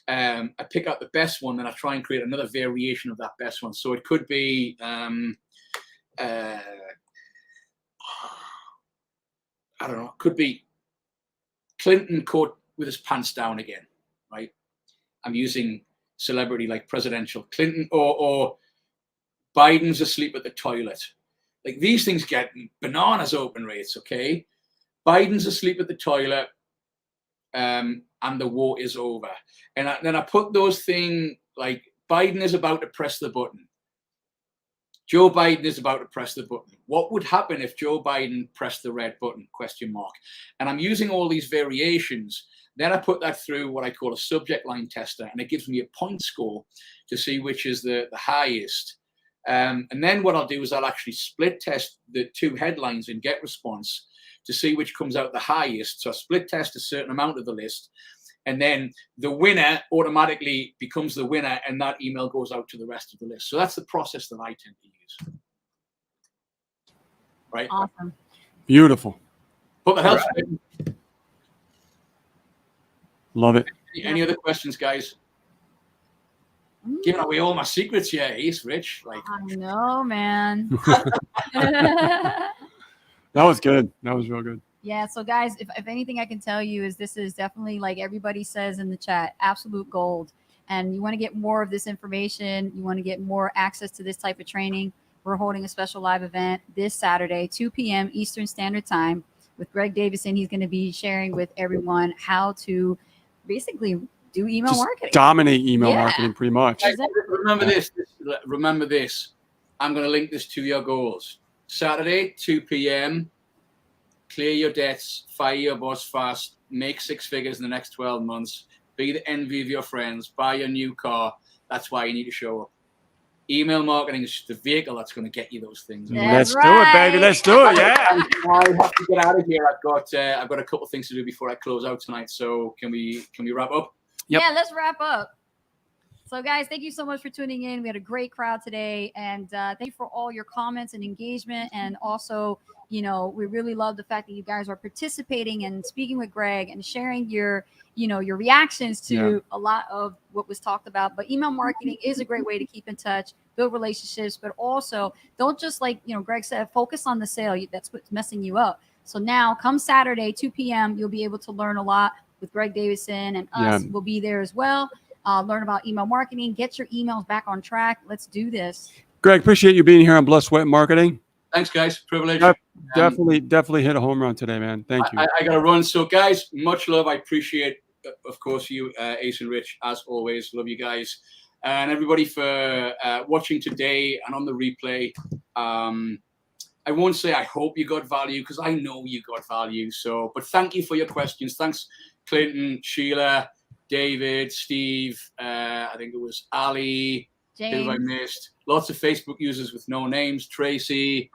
I pick out the best one, and I try and create another variation of that best one. So it could be, I don't know, it could be Clinton caught with his pants down again, right? I'm using celebrity like presidential Clinton, or Biden's asleep at the toilet. Like, these things get bananas open rates, okay? Biden's asleep at the toilet, and the war is over. And then I put those things like, Biden is about to press the button. Joe Biden is about to press the button. What would happen if Joe Biden pressed the red button? ? And I'm using all these variations. Then I put that through what I call a subject line tester, and it gives me a point score to see which is the highest. And then what I'll do is I'll actually split test the 2 headlines in GetResponse to see which comes out the highest. So I split test a certain amount of the list, and then the winner automatically becomes the winner, and that email goes out to the rest of the list. So that's the process that I tend to use. Right? Awesome. Beautiful. Hope that helps. Right. Love it. Any other questions, guys? Giving away all my secrets here, Ace, Rich. Like, I know, man. That was good. That was real good. Yeah, so guys, if anything I can tell you is this is definitely, like everybody says in the chat, absolute gold. And you want to get more of this information, you want to get more access to this type of training, we're holding a special live event this Saturday, 2 p.m. Eastern Standard Time with Gregg Davison. He's going to be sharing with everyone how to basically do email marketing. Dominate email marketing pretty much. remember this. Remember this. I'm going to link this to your goals. Saturday, 2 p.m. Clear your debts, fire your boss fast, make 6 figures in the next 12 months, be the envy of your friends, buy your new car. That's why you need to show up. Email marketing is the vehicle that's going to get you those things. Let's do it, baby. Let's do it. Yeah. I have to get out of here. I've got a couple of things to do before I close out tonight. So can we wrap up? Yep. Yeah, let's wrap up. So, guys, thank you so much for tuning in. We had a great crowd today, and thank you for all your comments and engagement. And also, we really love the fact that you guys are participating and speaking with Gregg and sharing your reactions to a lot of what was talked about. But email marketing is a great way to keep in touch, build relationships, but also don't just, like Gregg said, focus on the sale. That's what's messing you up. So now, come Saturday, 2 p.m., you'll be able to learn a lot with Gregg Davison, and us will be there as well. Learn about email marketing, get your emails back on track. Let's do this. Gregg, appreciate you being here on Blood, Sweat, and Marketing. Thanks, guys. Privilege. Definitely hit a home run today, man. Thank you. I got to run. So, guys, much love. I appreciate, of course, you, Ace and Rich, as always. Love you guys. And everybody for watching today and on the replay. I won't say I hope you got value, because I know you got value. So, but thank you for your questions. Thanks, Clinton, Sheila, David, Steve, I think it was Ali, who I missed. Lots of Facebook users with no names, Tracy,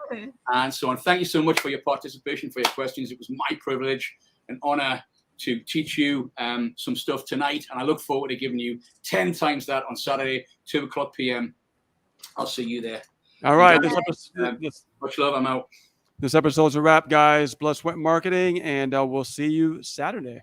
and so on. Thank you so much for your participation, for your questions. It was my privilege and honor to teach you some stuff tonight, and I look forward to giving you 10 times that on Saturday, 2:00 p.m. I'll see you there. All right. Much love. I'm out. This episode's a wrap, guys. Blood, Sweat, and Marketing, and we'll see you Saturday.